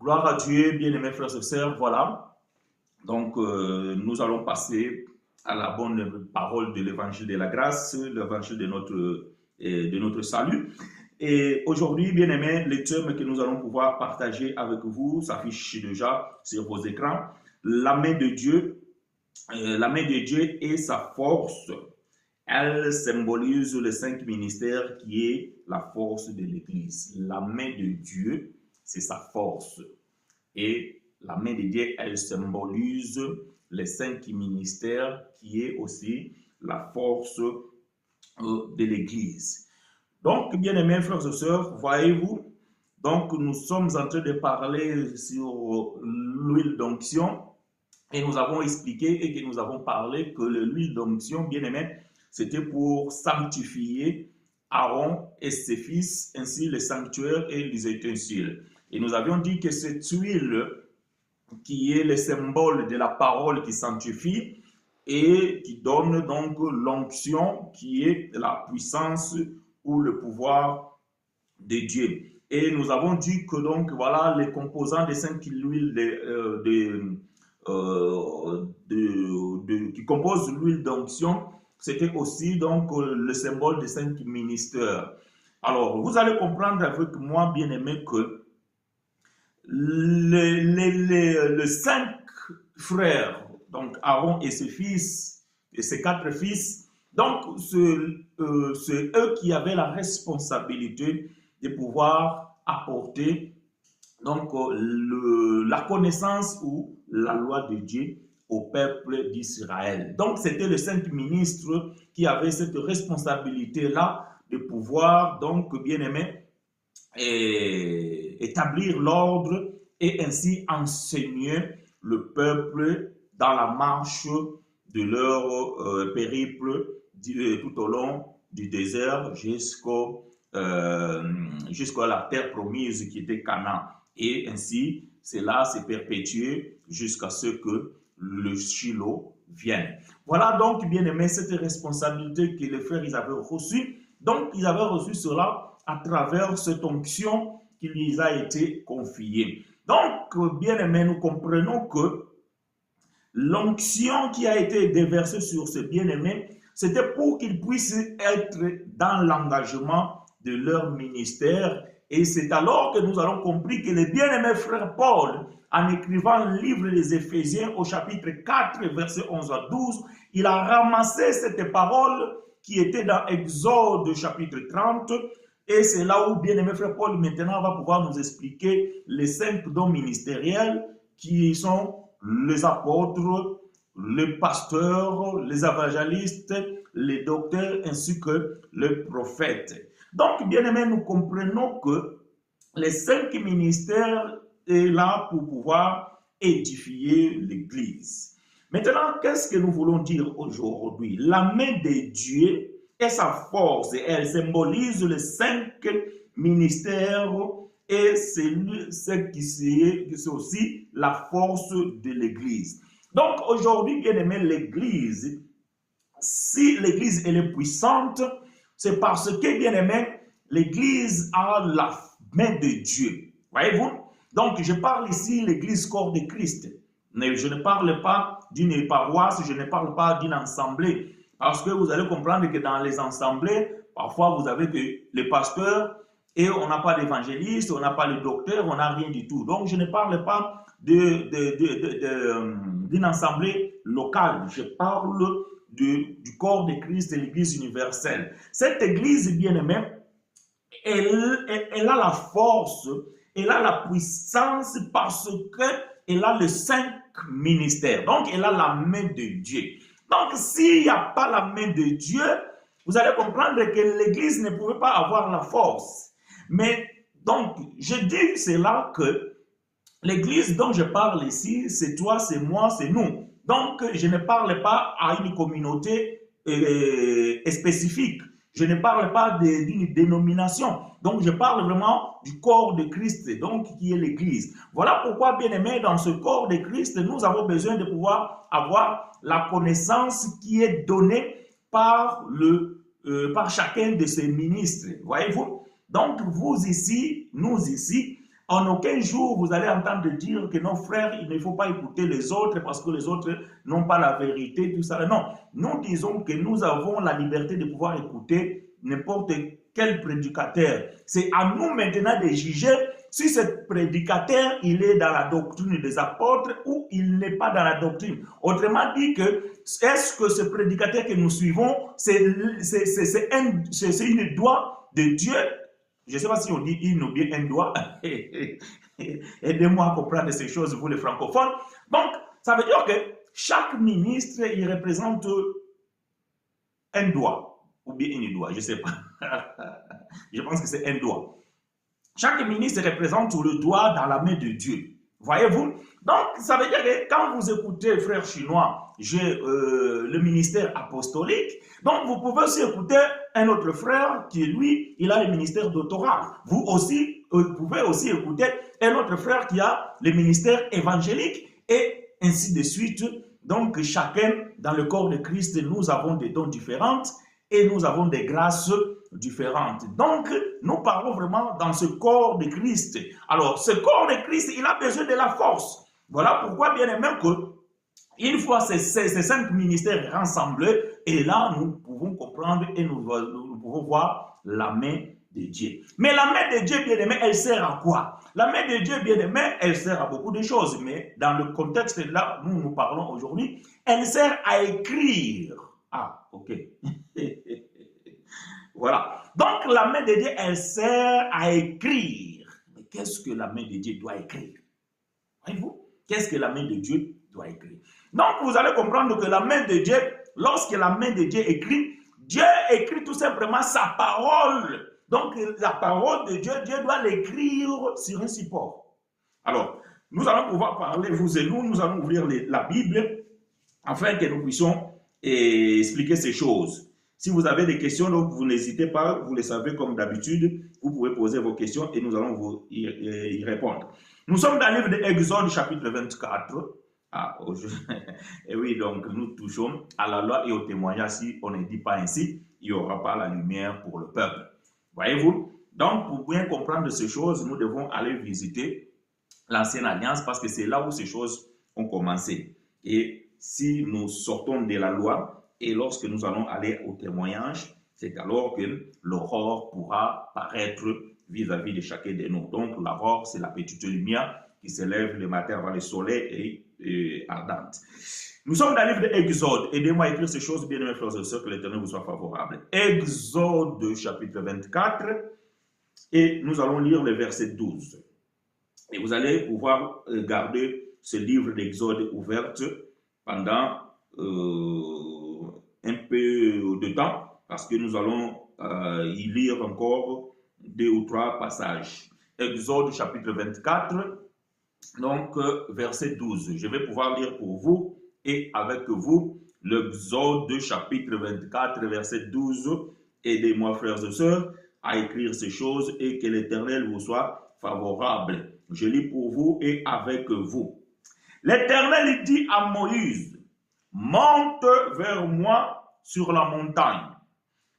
Gloire à Dieu, bien-aimés frères et sœurs, voilà. Donc, nous allons passer à la bonne parole de l'évangile de la grâce, l'évangile de notre salut. Et aujourd'hui, bien-aimés, les thèmes que nous allons pouvoir partager avec vous s'affichent déjà sur vos écrans. La main de Dieu, et sa force. Elle symbolise les 5 ministères qui est la force de l'Église. La main de Dieu, c'est sa force. Et la main de Dieu, elle symbolise les 5 ministères qui est aussi la force de l'Église. Donc, bien-aimés frères et sœurs, voyez-vous, donc nous sommes en train de parler sur l'huile d'onction et nous avons expliqué et que nous avons parlé que l'huile d'onction, bien-aimés, c'était pour sanctifier Aaron et ses fils, ainsi les sanctuaires et les ustensiles. Et nous avions dit que cette huile qui est le symbole de la parole qui sanctifie et qui donne donc l'onction qui est la puissance ou le pouvoir de Dieu. Et nous avons dit que donc voilà les composants des 5 huiles qui composent l'huile d'onction, c'était aussi donc le symbole des 5 ministères. Alors, vous allez comprendre avec moi, bien-aimé, que les 5 frères, donc Aaron et ses fils, et ses 4 fils, donc c'est eux qui avaient la responsabilité de pouvoir apporter donc la connaissance ou la loi de Dieu au peuple d'Israël. Donc c'était les 5 ministres qui avaient cette responsabilité-là de pouvoir donc bien aimé établir l'ordre et ainsi enseigner le peuple dans la marche de leur périple tout au long du désert jusqu'à la terre promise qui était Canaan. Et ainsi, cela s'est perpétué jusqu'à ce que le Shiloh vienne. Voilà donc, bien aimé, cette responsabilité que les frères ils avaient reçue. Donc, ils avaient reçu cela à travers cette onction qui les a été confiée. Donc, bien aimé, nous comprenons que l'onction qui a été déversée sur ces bien-aimés, c'était pour qu'ils puissent être dans l'engagement de leur ministère. Et c'est alors que nous avons compris que les bien-aimés frères Paul, en écrivant le livre des Éphésiens au chapitre 4, verset 11 à 12, il a ramassé cette parole qui était dans Exode chapitre 30. Et c'est là où bien-aimé frère Paul maintenant va pouvoir nous expliquer les 5 dons ministériels qui sont les apôtres, les pasteurs, les évangélistes, les docteurs ainsi que les prophètes. Donc, bien aimé, nous comprenons que les 5 ministères sont là pour pouvoir édifier l'Église. Maintenant, qu'est-ce que nous voulons dire aujourd'hui? La main de Dieu et sa force, elle symbolise les 5 ministères et c'est aussi la force de l'Église. Donc aujourd'hui, bien aimé, l'Église, si l'Église elle est puissante, c'est parce que, bien aimé, l'Église a la main de Dieu. Voyez-vous? Donc je parle ici l'Église corps de Christ. Mais je ne parle pas d'une paroisse, je ne parle pas d'une assemblée. Parce que vous allez comprendre que dans les assemblées, parfois vous avez les pasteurs, et on n'a pas d'évangéliste, on n'a pas de docteur, on n'a rien du tout. Donc, je ne parle pas d'une assemblée locale. Je parle du corps de Christ et de l'Église universelle. Cette Église bien-aimée, elle a la force, elle a la puissance parce qu'elle a les 5 ministères. Donc, elle a la main de Dieu. Donc, s'il n'y a pas la main de Dieu, vous allez comprendre que l'Église ne pouvait pas avoir la force. Mais donc, je dis cela que l'Église dont je parle ici, c'est toi, c'est moi, c'est nous. Donc, je ne parle pas à une communauté spécifique. Je ne parle pas d'une dénomination. Donc, je parle vraiment du corps de Christ, donc qui est l'Église. Voilà pourquoi, bien aimé, dans ce corps de Christ, nous avons besoin de pouvoir avoir la connaissance qui est donnée par chacun de ces ministres. Voyez-vous? Donc, vous ici, nous ici, en aucun jour vous allez entendre dire que nos frères, il ne faut pas écouter les autres parce que les autres n'ont pas la vérité, tout ça. Non, nous disons que nous avons la liberté de pouvoir écouter n'importe quel prédicateur. C'est à nous maintenant de juger si ce prédicateur, il est dans la doctrine des apôtres ou il n'est pas dans la doctrine. Autrement dit que, est-ce que ce prédicateur que nous suivons, c'est une doigt de Dieu? Je ne sais pas si on dit une ou bien un doigt. Aidez-moi à comprendre ces choses, vous les francophones. Donc, ça veut dire que chaque ministre, il représente un doigt, ou bien une doigt, je ne sais pas. Je pense que c'est un doigt. Chaque ministre représente le doigt dans la main de Dieu. Voyez-vous? Donc, ça veut dire que quand vous écoutez, frère chinois, j'ai le ministère apostolique, donc vous pouvez aussi écouter un autre frère qui, lui, il a le ministère doctoral. Vous aussi, vous pouvez aussi écouter un autre frère qui a le ministère évangélique et ainsi de suite. Donc, chacun dans le corps de Christ, nous avons des dons différents et nous avons des grâces différentes. Donc, nous parlons vraiment dans ce corps de Christ. Alors, ce corps de Christ, il a besoin de la force. Voilà pourquoi, bien aimé, que une fois ces 5 ministères rassemblés, et là, nous pouvons comprendre et nous pouvons voir la main de Dieu. Mais la main de Dieu, bien aimé, elle sert à quoi? La main de Dieu, bien aimé, elle sert à beaucoup de choses. Mais dans le contexte là où nous parlons aujourd'hui, elle sert à écrire. Ah, ok. Voilà. Donc, la main de Dieu, elle sert à écrire. Mais qu'est-ce que la main de Dieu doit écrire? Voyez-vous? Qu'est-ce que la main de Dieu doit écrire? Donc, vous allez comprendre que la main de Dieu, lorsque la main de Dieu écrit, Dieu écrit tout simplement sa parole. Donc, la parole de Dieu, Dieu doit l'écrire sur un support. Alors, nous allons pouvoir parler, vous et nous allons ouvrir la Bible afin que nous puissions expliquer ces choses. Si vous avez des questions, donc vous n'hésitez pas, vous le savez comme d'habitude, vous pouvez poser vos questions et nous allons vous y répondre. Nous sommes dans le livre d'Exode, chapitre 24. Et oui, donc nous touchons à la loi et au témoignage. Si on ne dit pas ainsi, il n'y aura pas la lumière pour le peuple. Voyez-vous? Donc, pour bien comprendre ces choses, nous devons aller visiter l'Ancienne Alliance parce que c'est là où ces choses ont commencé. Et si nous sortons de la loi, et lorsque nous allons aller au témoignage, c'est alors que l'aurore pourra paraître vis-à-vis de chacun de nous. Donc, l'aurore, c'est la petite lumière qui s'élève le matin avant le soleil et ardente. Nous sommes dans le livre d'Exode. Aidez-moi à écrire ces choses, bien aimés frères et sœurs, que l'Éternel vous soit favorable. Exode, chapitre 24, et nous allons lire le verset 12. Et vous allez pouvoir garder ce livre d'Exode ouvert pendant un peu de temps, parce que nous allons y lire encore 2 ou 3 passages. Exode chapitre 24, donc verset 12. Je vais pouvoir lire pour vous et avec vous l'Exode chapitre 24, verset 12. Aidez-moi, frères et sœurs, à écrire ces choses et que l'Éternel vous soit favorable. Je lis pour vous et avec vous. L'Éternel dit à Moïse, monte vers moi sur la montagne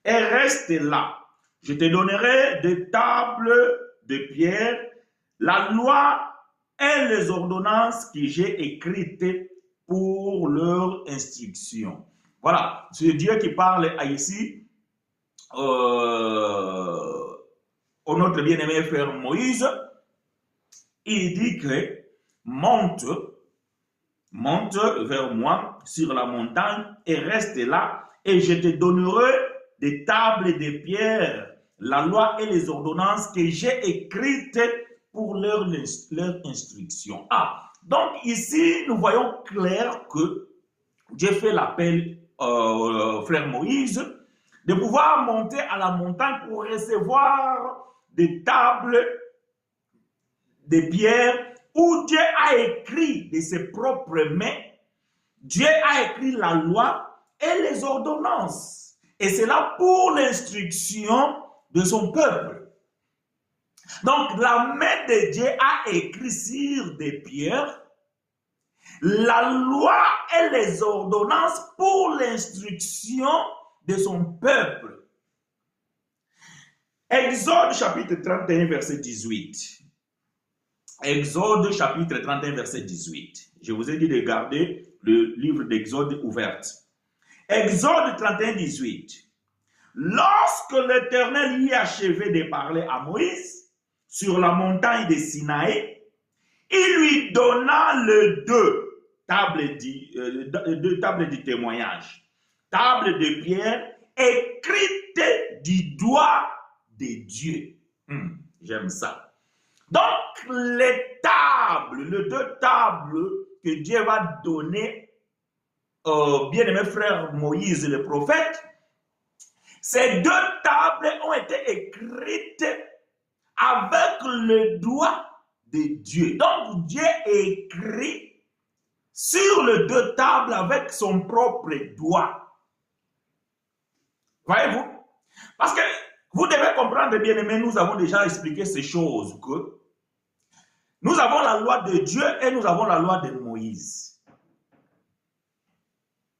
et reste là. Je te donnerai des tables de pierre, la loi et les ordonnances que j'ai écrites pour leur instruction. Voilà, c'est Dieu qui parle ici au notre bien-aimé frère Moïse. Il dit que monte vers moi sur la montagne et reste là, et je te donnerai des tables de pierre, la loi et les ordonnances que j'ai écrites pour leur instruction. Donc ici, nous voyons clair que Dieu fait l'appel frère Moïse de pouvoir monter à la montagne pour recevoir des tables de pierre où Dieu a écrit de ses propres mains, Dieu a écrit la loi et les ordonnances. Et c'est là pour l'instruction de son peuple. Donc, la main de Dieu a écrit sur des pierres la loi et les ordonnances pour l'instruction de son peuple. Exode chapitre 31, verset 18. Exode chapitre 31, verset 18. Je vous ai dit de garder le livre d'Exode ouvert. Exode 31, 18. Lorsque l'Éternel y achevait de parler à Moïse sur la montagne de Sinaï, il lui donna les deux tables du témoignage, tables de pierre écrites du doigt de Dieu. J'aime ça. Donc, les deux tables que Dieu va donner au bien-aimé frère Moïse, le prophète, ces deux tables ont été écrites avec le doigt de Dieu. Donc, Dieu écrit sur les deux tables avec son propre doigt. Voyez-vous? Parce que vous devez comprendre, bien aimé, nous avons déjà expliqué ces choses, que nous avons la loi de Dieu et nous avons la loi de Moïse.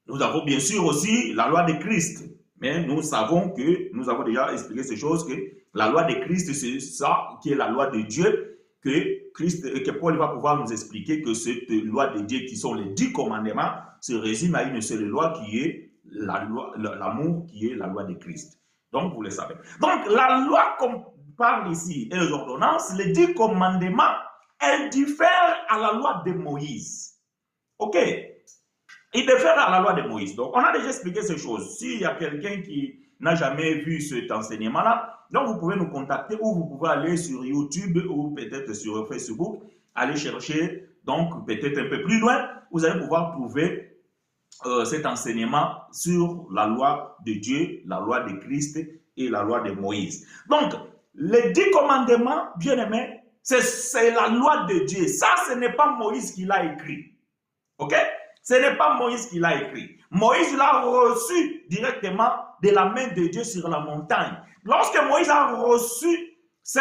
Nous avons bien sûr aussi la loi de Christ, mais nous savons que, nous avons déjà expliqué ces choses, que la loi de Christ, c'est ça qui est la loi de Dieu, que Paul va pouvoir nous expliquer que cette loi de Dieu, qui sont les 10 commandements, se résume à une seule loi qui est l'amour, qui est la loi de Christ. Donc, vous le savez. Donc, la loi qu'on parle ici et les ordonnances, les 10 commandements, elles diffèrent à la loi de Moïse. OK? Ils diffèrent à la loi de Moïse. Donc, on a déjà expliqué ces choses. S'il y a quelqu'un qui n'a jamais vu cet enseignement-là, donc vous pouvez nous contacter ou vous pouvez aller sur YouTube ou peut-être sur Facebook, aller chercher, donc peut-être un peu plus loin, vous allez pouvoir trouver cet enseignement sur la loi de Dieu, la loi de Christ et la loi de Moïse. Donc, les 10 commandements, bien aimés, c'est la loi de Dieu. Ça, ce n'est pas Moïse qui l'a écrit. OK? Ce n'est pas Moïse qui l'a écrit. Moïse l'a reçu directement de la main de Dieu sur la montagne. Lorsque Moïse a reçu ces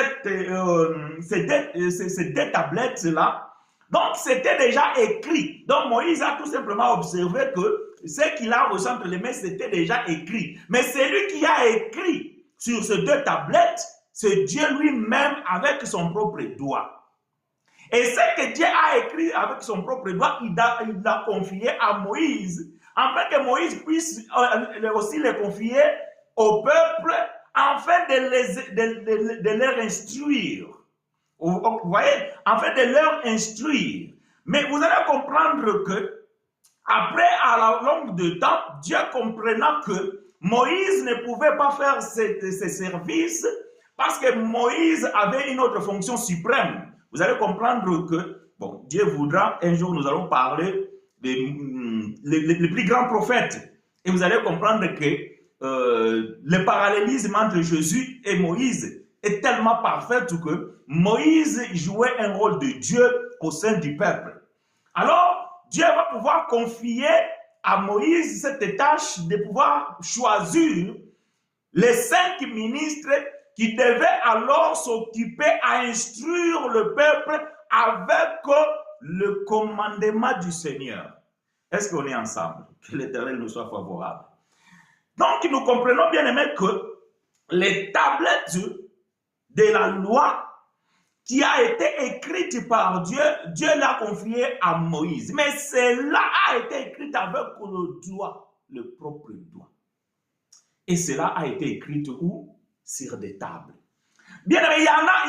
deux tablettes-là, donc c'était déjà écrit. Donc Moïse a tout simplement observé que ce qu'il a reçu entre les mains, c'était déjà écrit. Mais celui qui a écrit sur ces deux tablettes, c'est Dieu lui-même avec son propre doigt. Et ce que Dieu a écrit avec son propre doigt, il l'a confié à Moïse, afin que Moïse puisse aussi le confier au peuple, afin de leur instruire. Vous voyez, afin de leur instruire. Mais vous allez comprendre que, après, à la longue de temps, Dieu comprenant que Moïse ne pouvait pas faire ses services parce que Moïse avait une autre fonction suprême. Vous allez comprendre que, bon, Dieu voudra, un jour nous allons parler des les plus grands prophètes. Et vous allez comprendre que le parallélisme entre Jésus et Moïse est tellement parfait que Moïse jouait un rôle de Dieu au sein du peuple. Alors, Dieu va pouvoir confier à Moïse cette tâche de pouvoir choisir les 5 ministres qui devaient alors s'occuper à instruire le peuple avec le commandement du Seigneur. Est-ce qu'on est ensemble? Que l'Éternel nous soit favorable. Donc, nous comprenons bien aimé que les tablettes de la loi qui a été écrite par Dieu, Dieu l'a confiée à Moïse. Mais cela a été écrit avec le doigt, le propre doigt. Et cela a été écrit où? Sur des tables. Bien aimé, il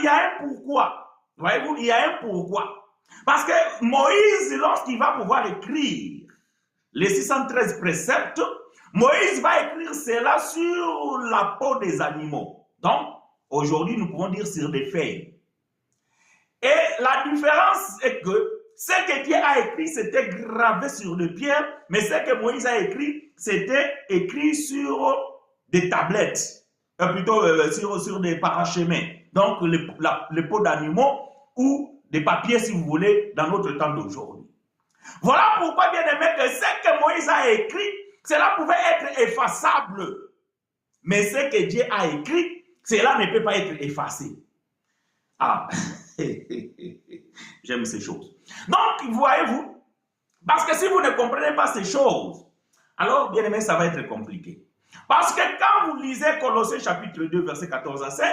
y a un pourquoi. Voyez-vous, il y a un pourquoi. Parce que Moïse, lorsqu'il va pouvoir écrire les 613 préceptes, Moïse va écrire cela sur la peau des animaux. Donc, aujourd'hui, nous pouvons dire sur des feuilles. Et la différence est que ce que Dieu a écrit, c'était gravé sur des pierres, mais ce que Moïse a écrit, c'était écrit sur des tablettes, plutôt sur des parachemins. Donc, les peaux d'animaux ou des papiers, si vous voulez, dans notre temps d'aujourd'hui. Voilà pourquoi, bien aimé, que ce que Moïse a écrit, cela pouvait être effaçable. Mais ce que Dieu a écrit, cela ne peut pas être effacé. Ah, j'aime ces choses. Donc, voyez-vous, parce que si vous ne comprenez pas ces choses, alors, bien aimé, ça va être compliqué. Parce que quand vous lisez Colossiens chapitre 2, verset 14 à 16,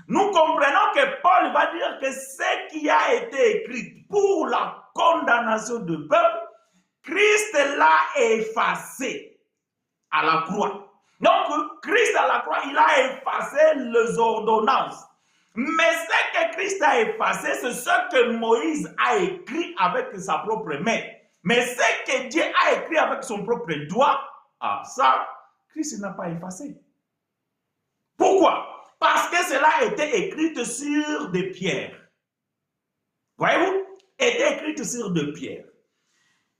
nous comprenons que Paul va dire que ce qui a été écrit pour la condamnation du peuple, Christ l'a effacé à la croix. Donc, Christ à la croix, il a effacé les ordonnances. Mais ce que Christ a effacé, c'est ce que Moïse a écrit avec sa propre main. Mais ce que Dieu a écrit avec son propre doigt, ça, Christ n'a pas effacé. Pourquoi? Parce que cela était écrit sur des pierres. Voyez-vous? Était écrit sur des pierres.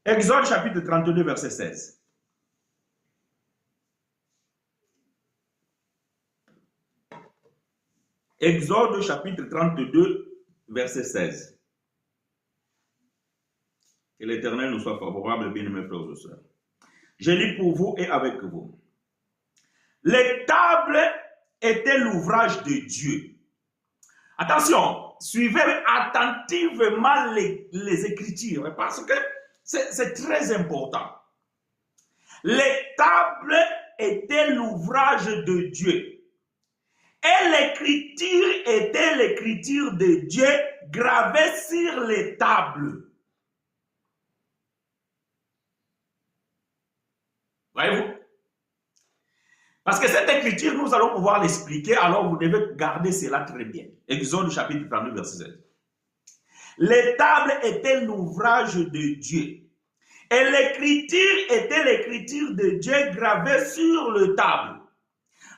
Exode chapitre 32, verset 16. Exode chapitre 32, verset 16. Que l'Éternel nous soit favorable, bien-aimés frères et sœurs. Je lis pour vous et avec vous. Les tables étaient l'ouvrage de Dieu. Attention, suivez attentivement les Écritures parce que c'est très important. Les tables étaient l'ouvrage de Dieu. Et l'écriture était l'écriture de Dieu gravée sur les tables. Voyez-vous? Parce que cette écriture, nous allons pouvoir l'expliquer, alors vous devez garder cela très bien. Exode chapitre 32, verset 7. Les tables étaient l'ouvrage de Dieu. Et l'écriture était l'écriture de Dieu gravée sur le table.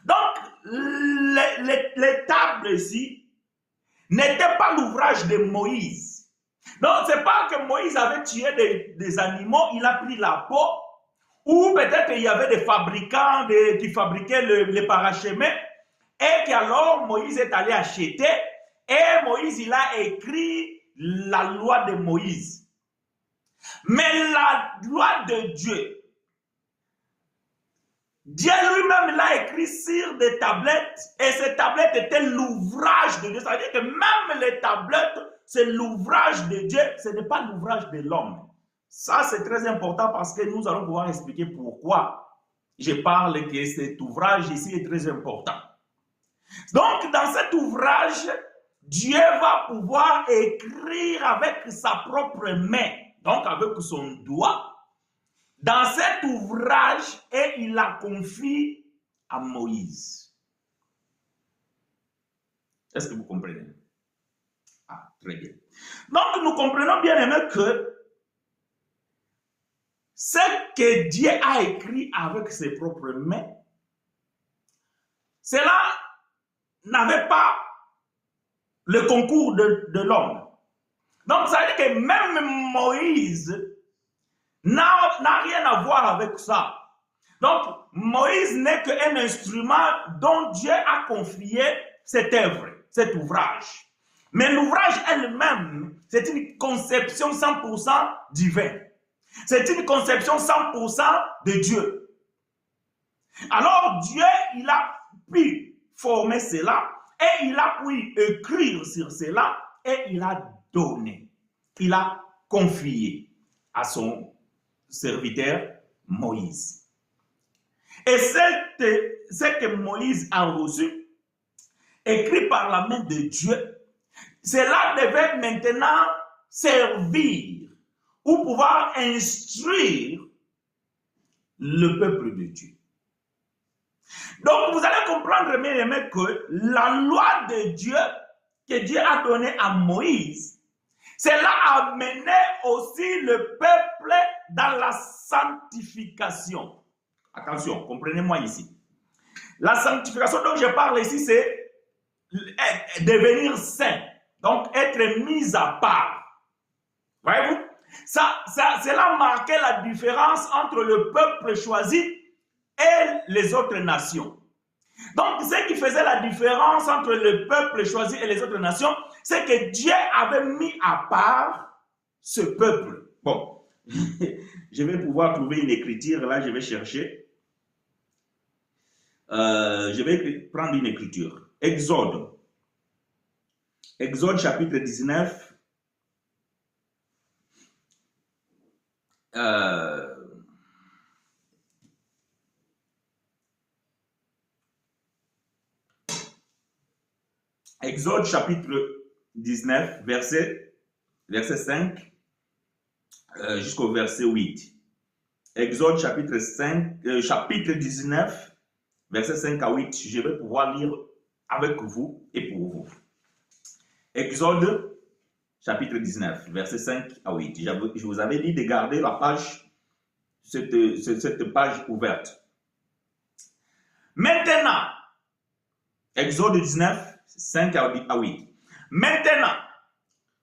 Donc, les tables ici n'étaient pas l'ouvrage de Moïse. Donc, ce n'est pas que Moïse avait tué des animaux, il a pris la peau, ou peut-être qu'il y avait des fabricants qui fabriquaient les parachemins, et qu'alors Moïse est allé acheter, et Moïse, il a écrit la loi de Moïse. Mais la loi de Dieu, Dieu lui-même l'a écrit sur des tablettes et ces tablettes étaient l'ouvrage de Dieu. Ça veut dire que même les tablettes, c'est l'ouvrage de Dieu, ce n'est pas l'ouvrage de l'homme. Ça, c'est très important parce que nous allons pouvoir expliquer pourquoi je parle que cet ouvrage ici est très important. Donc, dans cet ouvrage, Dieu va pouvoir écrire avec sa propre main, donc avec son doigt, dans cet ouvrage, et il la confie à Moïse. Est-ce que vous comprenez? Ah, très bien. Donc, nous comprenons bien, aimé, que ce que Dieu a écrit avec ses propres mains, cela n'avait pas le concours de l'homme. Donc, ça veut dire que même Moïse n'a rien à voir avec ça. Donc, Moïse n'est qu'un instrument dont Dieu a confié cette œuvre, cet ouvrage. Mais l'ouvrage elle-même, c'est une conception 100% divine. C'est une conception 100% de Dieu. Alors, Dieu, il a pu former cela et il a pu écrire sur cela et il a donné. Il a confié à son serviteur Moïse. Et ce que Moïse a reçu, écrit par la main de Dieu, cela devait maintenant servir ou pouvoir instruire le peuple de Dieu. Donc, vous allez comprendre, mes amis, que la loi de Dieu que Dieu a donnée à Moïse, cela a mené aussi le peuple dans la sanctification. Attention, comprenez-moi ici. La sanctification dont je parle ici, c'est devenir saint. Donc, être mis à part. Voyez-vous? Cela marquait la différence entre le peuple choisi et les autres nations. Donc, ce qui faisait la différence entre le peuple choisi et les autres nations, c'est que Dieu avait mis à part ce peuple. Bon, je vais pouvoir trouver une écriture, là je vais chercher. Je vais prendre une écriture. Exode. Exode chapitre 19. Exode chapitre 19, verset 5 jusqu'au verset 8. Exode chapitre 19, verset 5 à 8. Je vais pouvoir lire avec vous et pour vous. Exode chapitre 19, verset 5 à 8. Je vous avais dit de garder la page, cette page ouverte. Maintenant, Exode 19, 5 à 8. Maintenant,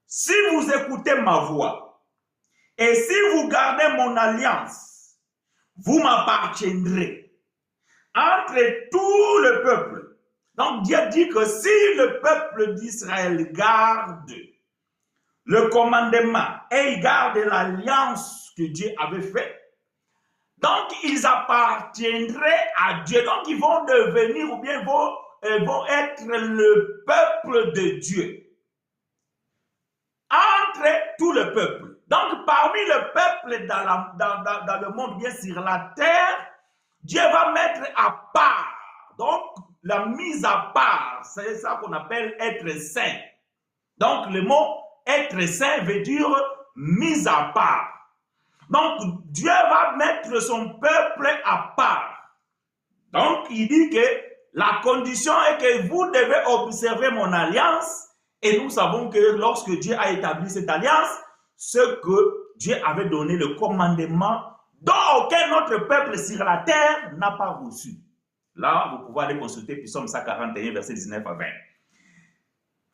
si vous écoutez ma voix et si vous gardez mon alliance, vous m'appartiendrez entre tout le peuple. Donc Dieu dit que si le peuple d'Israël garde le commandement et il garde l'alliance que Dieu avait faite, donc ils appartiendraient à Dieu. Donc ils vont devenir ou bien vont être le peuple de Dieu. Entre tout le peuple. Donc parmi le peuple dans le monde, bien sur la terre, Dieu va mettre à part. Donc la mise à part, c'est ça qu'on appelle être saint. Donc le mot être saint veut dire mise à part. Donc Dieu va mettre son peuple à part. Donc il dit que la condition est que vous devez observer mon alliance. Et nous savons que lorsque Dieu a établi cette alliance, ce que Dieu avait donné le commandement dont aucun autre peuple sur la terre n'a pas reçu. Là, vous pouvez aller consulter Psaume 141, verset 19 à 20.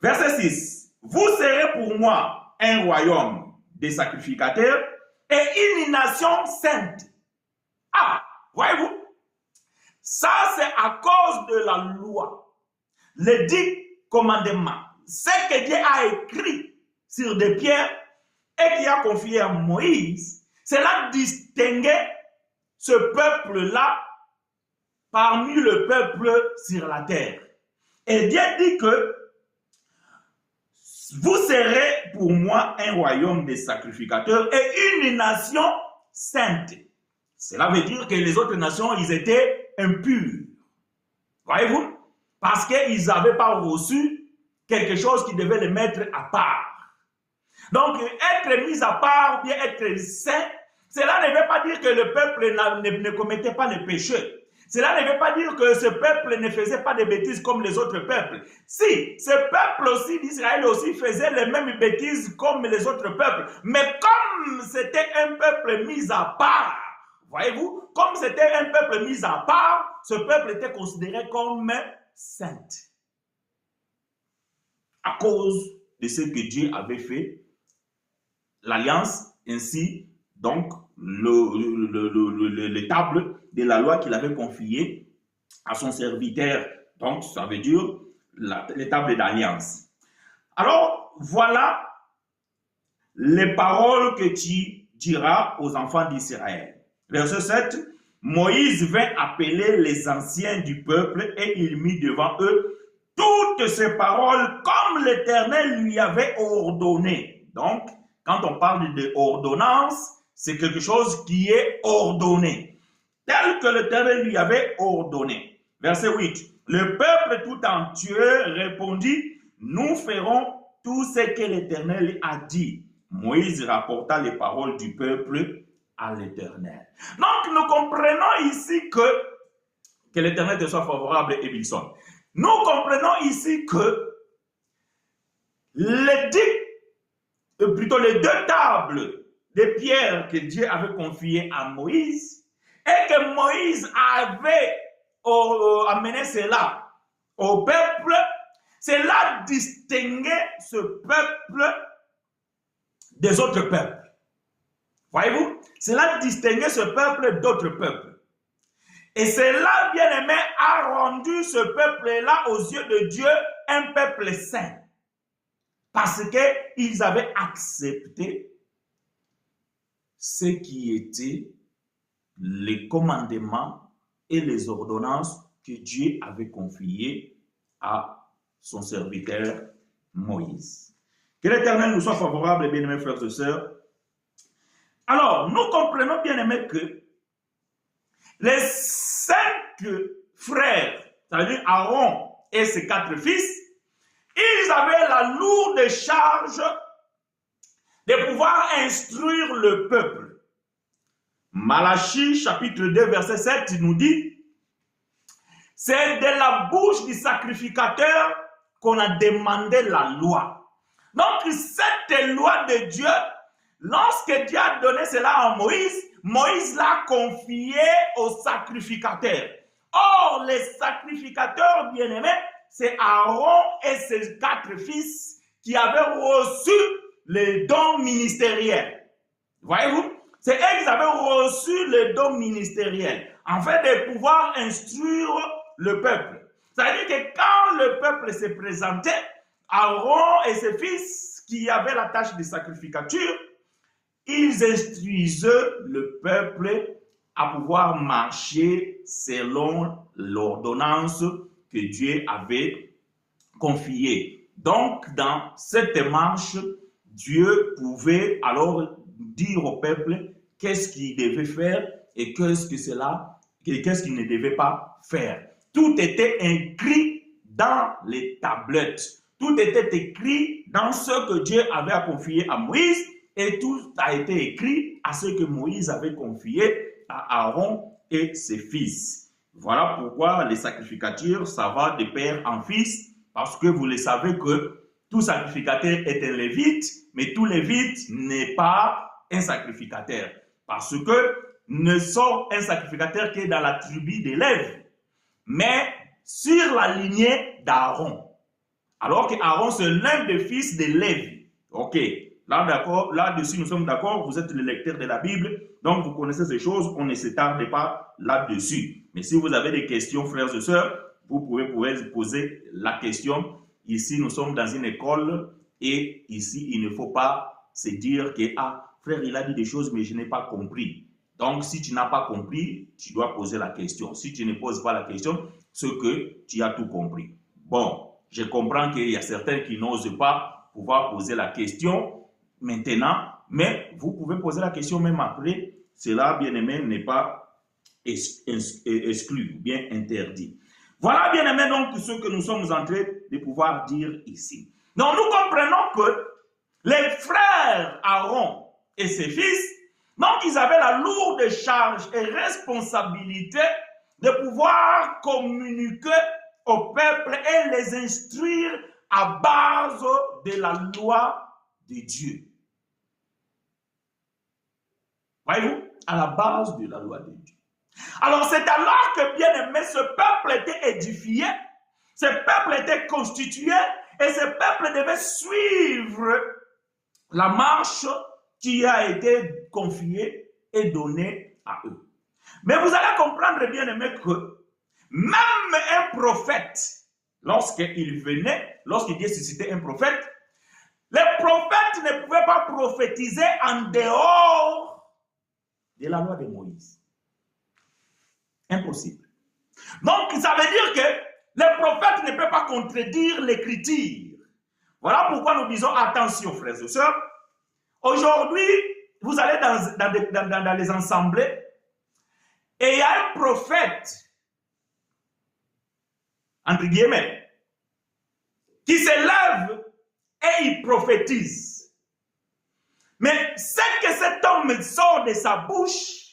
Verset 6. Vous serez pour moi un royaume des sacrificateurs et une nation sainte. Ah, voyez-vous? Ça, c'est à cause de la loi. Les 10 commandements. Ce que Dieu a écrit sur des pierres et qui a confié à Moïse, c'est là distinguer ce peuple-là parmi le peuple sur la terre. Et Dieu dit que vous serez pour moi un royaume des sacrificateurs et une nation sainte. Cela veut dire que les autres nations, ils étaient impurs. Voyez-vous? Parce qu'ils n'avaient pas reçu quelque chose qui devait les mettre à part. Donc, être mis à part ou bien être saint, cela ne veut pas dire que le peuple ne commettait pas les péchés. Cela ne veut pas dire que ce peuple ne faisait pas de bêtises comme les autres peuples. Si, ce peuple aussi d'Israël aussi faisait les mêmes bêtises comme les autres peuples. Mais comme c'était un peuple mis à part, voyez-vous, comme c'était un peuple mis à part, ce peuple était considéré comme saint. À cause de ce que Dieu avait fait, l'alliance, ainsi, donc, les tables de la loi qu'il avait confiées à son serviteur. Donc, ça veut dire les tables d'alliance. Alors, voilà les paroles que tu diras aux enfants d'Israël. Verset 7, Moïse vint appeler les anciens du peuple et il mit devant eux toutes ces paroles comme l'Éternel lui avait ordonné. Donc, quand on parle de ordonnance, c'est quelque chose qui est ordonné, tel que l'Éternel lui avait ordonné. Verset 8. Le peuple tout entier répondit, nous ferons tout ce que l'Éternel a dit. Moïse rapporta les paroles du peuple à l'Éternel. Donc, nous comprenons ici que l'Éternel te soit favorable, Ebilson. Nous comprenons ici que les deux tables de pierre que Dieu avait confiées à Moïse et que Moïse avait amené cela au peuple, cela distinguait ce peuple des autres peuples. Voyez-vous? Cela distinguait ce peuple d'autres peuples. Et cela, bien aimé, a rendu ce peuple-là aux yeux de Dieu un peuple saint. Parce qu'ils avaient accepté ce qui était les commandements et les ordonnances que Dieu avait confiées à son serviteur Moïse. Que l'Éternel nous soit favorable, bien-aimés frères et sœurs. Alors, nous comprenons, bien-aimés, que les 5 frères, c'est-à-dire Aaron et ses 4 fils, ils avaient la lourde charge de pouvoir instruire le peuple. Malachie chapitre 2 verset 7 nous dit, c'est de la bouche du sacrificateur qu'on a demandé la loi. Donc cette loi de Dieu, lorsque Dieu a donné cela à Moïse, Moïse l'a confié au sacrificateur. Or, les sacrificateurs bien-aimés, c'est Aaron et ses 4 fils qui avaient reçu les dons ministériels. Voyez-vous? C'est eux qui avaient reçu les dons ministériels, afin de pouvoir instruire le peuple. C'est-à-dire que quand le peuple s'est présenté, Aaron et ses fils, qui avaient la tâche de sacrificature, ils instruisaient le peuple à pouvoir marcher selon l'ordonnance que Dieu avait confiée. Donc, dans cette marche, Dieu pouvait alors dire au peuple qu'est-ce qu'il devait faire et qu'est-ce qu'il ne devait pas faire. Tout était écrit dans les tablettes. Tout était écrit dans ce que Dieu avait confié à Moïse et tout a été écrit à ce que Moïse avait confié à Aaron et ses fils. Voilà pourquoi les sacrificatures, ça va de père en fils, parce que vous le savez que tout sacrificateur est un lévite, mais tout lévite n'est pas un sacrificateur, parce que ne sont un sacrificateur que dans la tribu des Lévi, mais sur la lignée d'Aaron. Alors que Aaron, c'est l'un des fils de Lévi. Ok, là d'accord, là-dessus nous sommes d'accord, vous êtes le lecteur de la Bible, donc vous connaissez ces choses, on ne s'attarde pas là-dessus. Mais si vous avez des questions, frères et sœurs, vous pouvez poser la question. Ici, nous sommes dans une école et ici, il ne faut pas se dire que, ah, frère, il a dit des choses, mais je n'ai pas compris. Donc, si tu n'as pas compris, tu dois poser la question. Si tu ne poses pas la question, c'est que tu as tout compris. Bon, je comprends qu'il y a certains qui n'osent pas pouvoir poser la question maintenant, mais vous pouvez poser la question même après. Cela, bien aimé, n'est pas exclu, bien interdit. Voilà, bien aimé, donc, ce que nous sommes en train de pouvoir dire ici. Donc, nous comprenons que les frères Aaron et ses fils, donc, ils avaient la lourde charge et responsabilité de pouvoir communiquer au peuple et les instruire à base de la loi de Dieu. Voyez-vous, à la base de la loi de Dieu. Alors, c'est alors que, bien aimé, ce peuple était édifié, ce peuple était constitué et ce peuple devait suivre la marche qui a été confiée et donnée à eux. Mais vous allez comprendre, bien aimé, que même un prophète, lorsqu'il venait, lorsqu'il Dieu suscitait un prophète, les prophètes ne pouvaient pas prophétiser en dehors de la loi de Moïse. Impossible. Donc, ça veut dire que les prophètes ne peuvent pas contredire l'écriture. Voilà pourquoi nous disons attention, frères et sœurs. Aujourd'hui, vous allez dans les assemblées et il y a un prophète, entre guillemets, qui se lève et il prophétise. Mais ce que cet homme sort de sa bouche,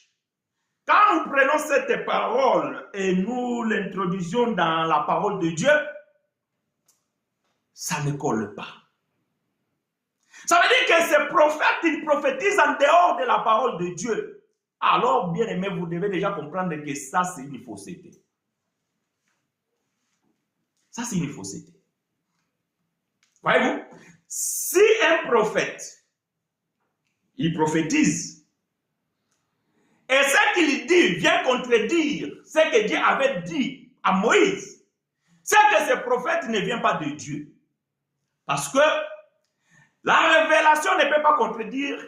quand nous prenons cette parole et nous l'introduisons dans la parole de Dieu, ça ne colle pas. Ça veut dire que ce prophète, il prophétise en dehors de la parole de Dieu. Alors, bien aimé, vous devez déjà comprendre que ça, c'est une fausseté. Ça, c'est une fausseté. Voyez-vous, si un prophète, il prophétise, et ce qu'il dit vient contredire ce que Dieu avait dit à Moïse, c'est que ce prophète ne vient pas de Dieu. Parce que la révélation ne peut pas contredire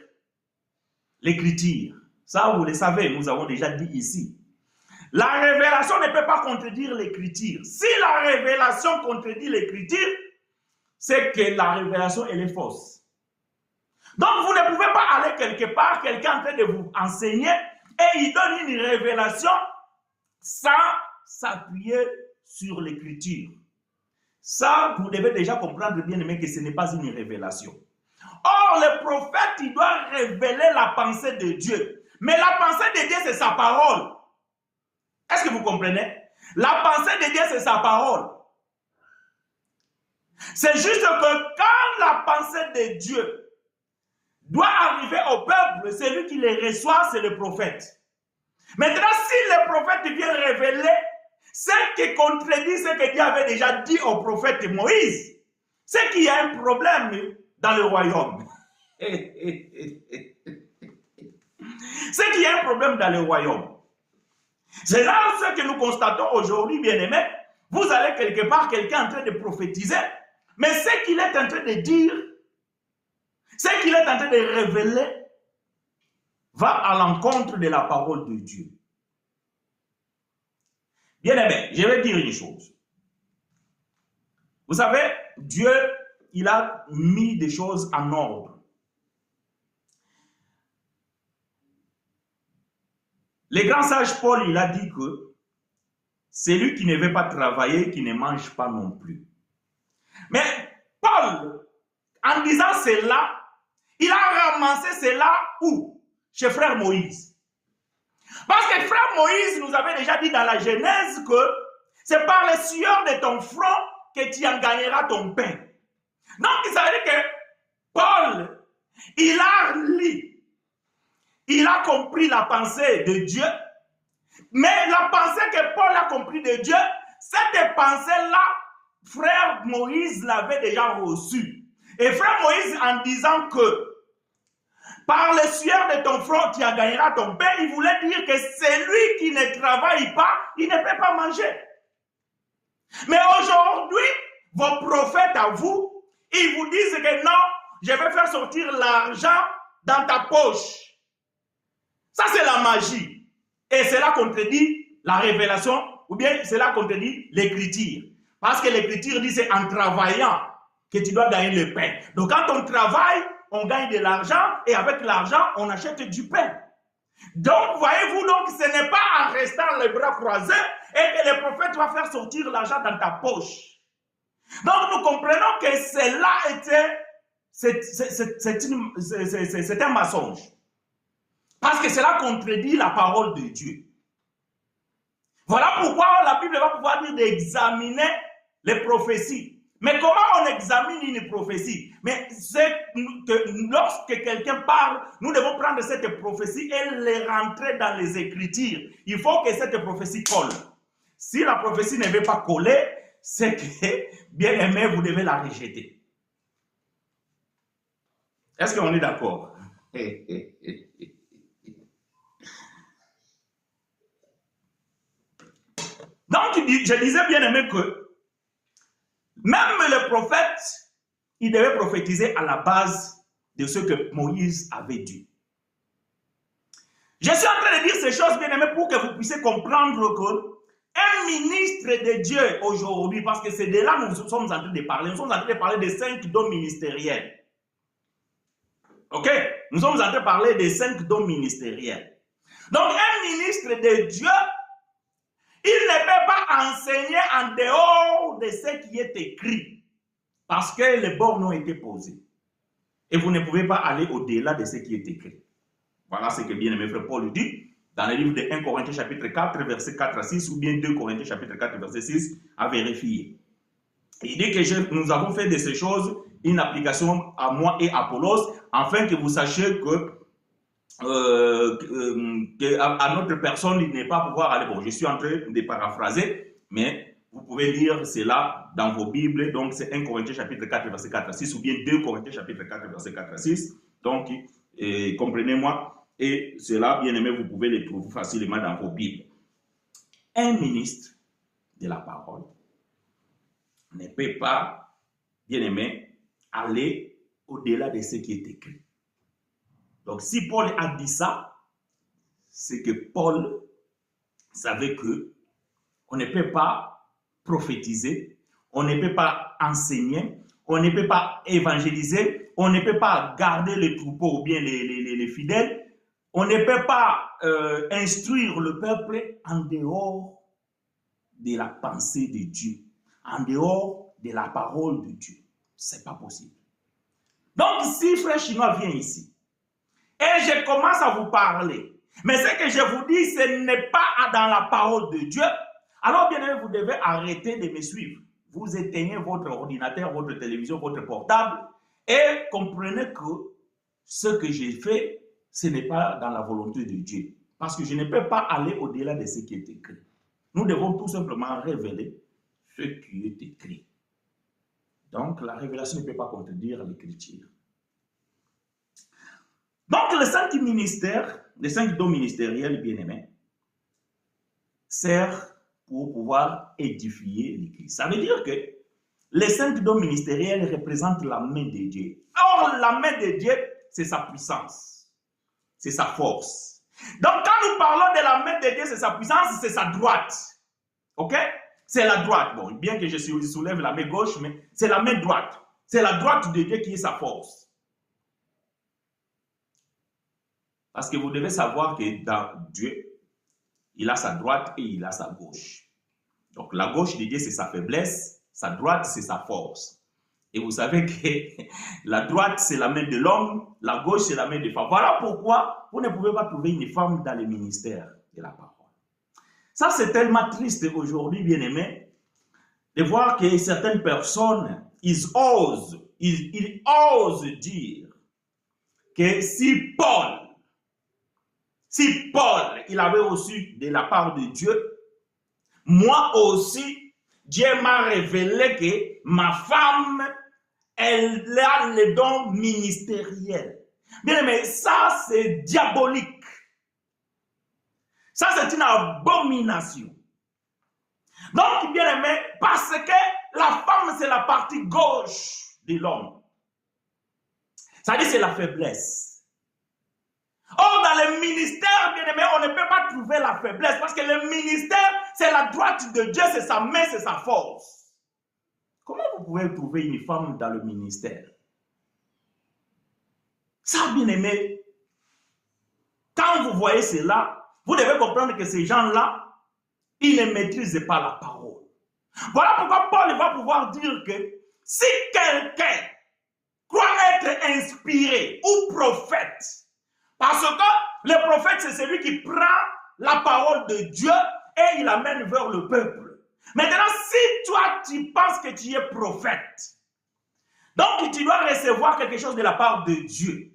l'écriture. Ça, vous le savez, nous avons déjà dit ici. La révélation ne peut pas contredire l'écriture. Si la révélation contredit l'écriture, c'est que la révélation, elle est fausse. Donc, vous ne pouvez pas aller quelque part, quelqu'un en train de vous enseigner, et il donne une révélation sans s'appuyer sur l'écriture. Ça, vous devez déjà comprendre, bien aimé, que ce n'est pas une révélation. Or, le prophète, il doit révéler la pensée de Dieu. Mais la pensée de Dieu, c'est sa parole. Est-ce que vous comprenez? La pensée de Dieu, c'est sa parole. C'est juste que quand la pensée de Dieu doit arriver au peuple, celui qui les reçoit, c'est le prophète. Maintenant, si le prophète vient révéler ce qui contredit ce que Dieu avait déjà dit au prophète Moïse, c'est qu'il y a un problème dans le royaume. C'est qu'il y a un problème dans le royaume. C'est là ce que nous constatons aujourd'hui, bien-aimés. Vous allez quelque part, quelqu'un en train de prophétiser, mais ce qu'il est en train de dire, ce qu'il est en train de révéler, va à l'encontre de la parole de Dieu. Bien-aimés, je vais dire une chose. Vous savez, Dieu, il a mis des choses en ordre. Le grand sage Paul, il a dit que celui qui ne veut pas travailler, qui ne mange pas non plus. Mais Paul, en disant cela, il a ramassé cela où? Chez frère Moïse. Parce que frère Moïse nous avait déjà dit dans la Genèse que c'est par les sueurs de ton front que tu en gagneras ton pain. Donc, ça veut dire que Paul, il a lu, il a compris la pensée de Dieu, mais la pensée que Paul a compris de Dieu, cette pensée-là, frère Moïse l'avait déjà reçue. Et frère Moïse, en disant que par les sueurs de ton front, tu en gagneras ton pain, il voulait dire que celui qui ne travaille pas, il ne peut pas manger. Mais aujourd'hui, vos prophètes à vous, ils vous disent que non, je vais faire sortir l'argent dans ta poche. Ça, c'est la magie. Et cela contredit la révélation, ou bien cela contredit l'écriture. Parce que l'écriture dit c'est en travaillant que tu dois gagner le pain. Donc quand on travaille, on gagne de l'argent et avec l'argent, on achète du pain. Donc, voyez-vous, donc, ce n'est pas en restant les bras croisés et que le prophète va faire sortir l'argent dans ta poche. Donc, nous comprenons que cela était, c'est un mensonge. Parce que cela contredit la parole de Dieu. Voilà pourquoi la Bible va pouvoir dire d'examiner les prophéties. Mais comment on examine une prophétie? Mais c'est que lorsque quelqu'un parle, nous devons prendre cette prophétie et les rentrer dans les Écritures. Il faut que cette prophétie colle. Si la prophétie ne veut pas coller, c'est que, bien aimé, vous devez la rejeter. Est-ce qu'on est d'accord? Donc, je disais, bien aimé, que même le prophète, il devait prophétiser à la base de ce que Moïse avait dit. Je suis en train de dire ces choses, bien aimés, pour que vous puissiez comprendre qu'un ministre de Dieu aujourd'hui, parce que c'est de là que nous sommes en train de parler, nous sommes en train de parler des 5 dons ministériels. Ok? Nous sommes en train de parler des 5 dons ministériels. Donc, un ministre de Dieu, il ne peut pas enseigner en dehors de ce qui est écrit. Parce que les bornes ont été posées. Et vous ne pouvez pas aller au-delà de ce qui est écrit. Voilà ce que bien-aimé frère Paul dit dans le livre de 1 Corinthiens chapitre 4, verset 4 à 6, ou bien 2 Corinthiens chapitre 4, verset 6, à vérifier. Il dit que nous avons fait de ces choses une application à moi et à Apollos, afin que vous sachiez que à notre personne, il n'est pas pouvoir aller. Bon, je suis en train de paraphraser, mais vous pouvez lire cela dans vos Bibles. Donc, c'est 1 Corinthiens chapitre 4, verset 4 à 6, ou bien 2 Corinthiens chapitre 4, verset 4 à 6. Donc, comprenez-moi. Et cela, bien aimé, vous pouvez le trouver facilement dans vos Bibles. Un ministre de la parole ne peut pas, bien aimé, aller au-delà de ce qui est écrit. Donc, si Paul a dit ça, c'est que Paul savait que on ne peut pas prophétiser, on ne peut pas enseigner, on ne peut pas évangéliser, on ne peut pas garder les troupeaux ou bien les fidèles, on ne peut pas instruire le peuple en dehors de la pensée de Dieu, en dehors de la parole de Dieu. Ce n'est pas possible. Donc, si frère chinois vient ici, et je commence à vous parler, mais ce que je vous dis, ce n'est pas dans la parole de Dieu, alors bien aimé, vous devez arrêter de me suivre. Vous éteignez votre ordinateur, votre télévision, votre portable, et comprenez que ce que j'ai fait, ce n'est pas dans la volonté de Dieu. Parce que je ne peux pas aller au-delà de ce qui est écrit. Nous devons tout simplement révéler ce qui est écrit. Donc, la révélation ne peut pas contredire l'écriture. Donc, les 5 ministères, les 5 dons ministériels, bien-aimés, servent pour pouvoir édifier l'Église. Ça veut dire que les 5 dons ministériels représentent la main de Dieu. Or, la main de Dieu, c'est sa puissance, c'est sa force. Donc, quand nous parlons de la main de Dieu, c'est sa puissance, c'est sa droite. Ok? C'est la droite. Bon, bien que je soulève la main gauche, mais c'est la main droite. C'est la droite de Dieu qui est sa force. Parce que vous devez savoir que dans Dieu, il a sa droite et il a sa gauche. Donc, la gauche de Dieu, c'est sa faiblesse. Sa droite, c'est sa force. Et vous savez que la droite, c'est la main de l'homme. La gauche, c'est la main des femmes. Voilà pourquoi vous ne pouvez pas trouver une femme dans le ministère de la parole. Ça, c'est tellement triste aujourd'hui, bien-aimés, de voir que certaines personnes, ils osent dire que si Paul, il avait reçu de la part de Dieu, moi aussi, Dieu m'a révélé que ma femme, elle a les dons ministériels. Bien aimé, ça c'est diabolique. Ça c'est une abomination. Donc, bien aimé, parce que la femme c'est la partie gauche de l'homme. Ça dit c'est la faiblesse. Or, dans le ministère, bien aimé, on ne peut pas trouver la faiblesse parce que le ministère, c'est la droite de Dieu, c'est sa main, c'est sa force. Comment vous pouvez trouver une femme dans le ministère? Ça, bien aimé, quand vous voyez cela, vous devez comprendre que ces gens-là, ils ne maîtrisent pas la parole. Voilà pourquoi Paul va pouvoir dire que si quelqu'un croit être inspiré ou prophète, parce que le prophète, c'est celui qui prend la parole de Dieu et il l'amène vers le peuple. Maintenant, si toi, tu penses que tu es prophète, donc tu dois recevoir quelque chose de la part de Dieu.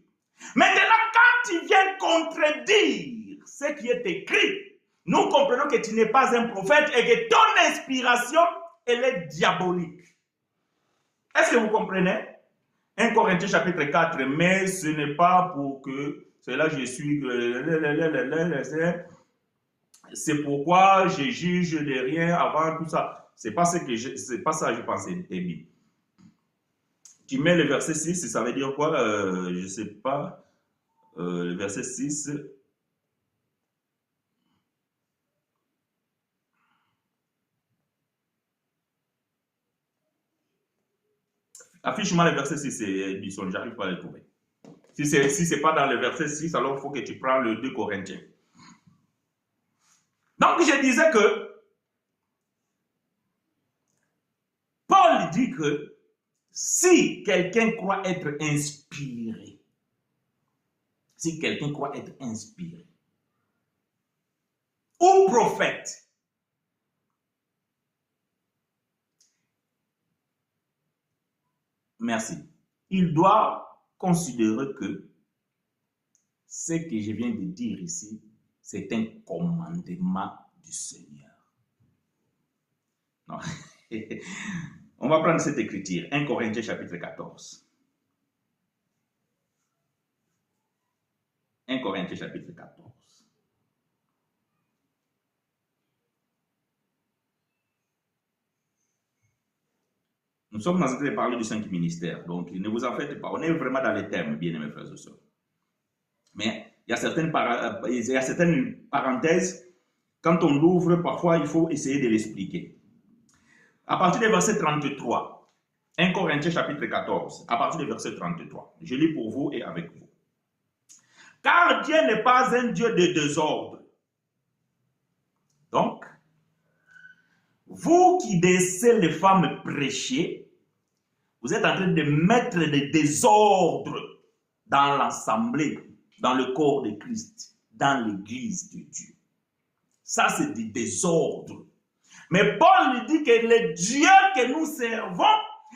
Maintenant, quand tu viens contredire ce qui est écrit, nous comprenons que tu n'es pas un prophète et que ton inspiration, elle est diabolique. Est-ce que vous comprenez? 1 Corinthiens chapitre 4, mais ce n'est pas pour que cela je suis... C'est pourquoi je juge de rien avant tout ça. C'est pas ça que je pensais. Tu mets le verset 6, ça veut dire quoi? Je ne sais pas. Le verset 6. Affiche-moi le verset 6, Edison, j'arrive pas à le trouver. Si ce n'est pas dans le verset 6, alors il faut que tu prends le 2 Corinthiens. Donc, je disais que Paul dit que si quelqu'un croit être inspiré, ou prophète, merci, il doit considérer que ce que je viens de dire ici, c'est un commandement du Seigneur. Non. On va prendre cette écriture, 1 Corinthiens chapitre 14. 1 Corinthiens chapitre 14. Nous sommes en train de parler du 5 ministères, donc ne vous en faites pas. On est vraiment dans les thèmes, bien aimés frères et sœurs. Mais il y a certaines parenthèses, quand on l'ouvre, parfois il faut essayer de l'expliquer. À partir du verset 33, 1 Corinthiens chapitre 14, à partir du verset 33, je lis pour vous et avec vous. Car Dieu n'est pas un Dieu de désordre. Donc, vous qui laissez les femmes prêcher, vous êtes en train de mettre des désordres dans l'assemblée, dans le corps de Christ, dans l'église de Dieu. Ça, c'est du désordre. Mais Paul lui dit que le Dieu que nous servons,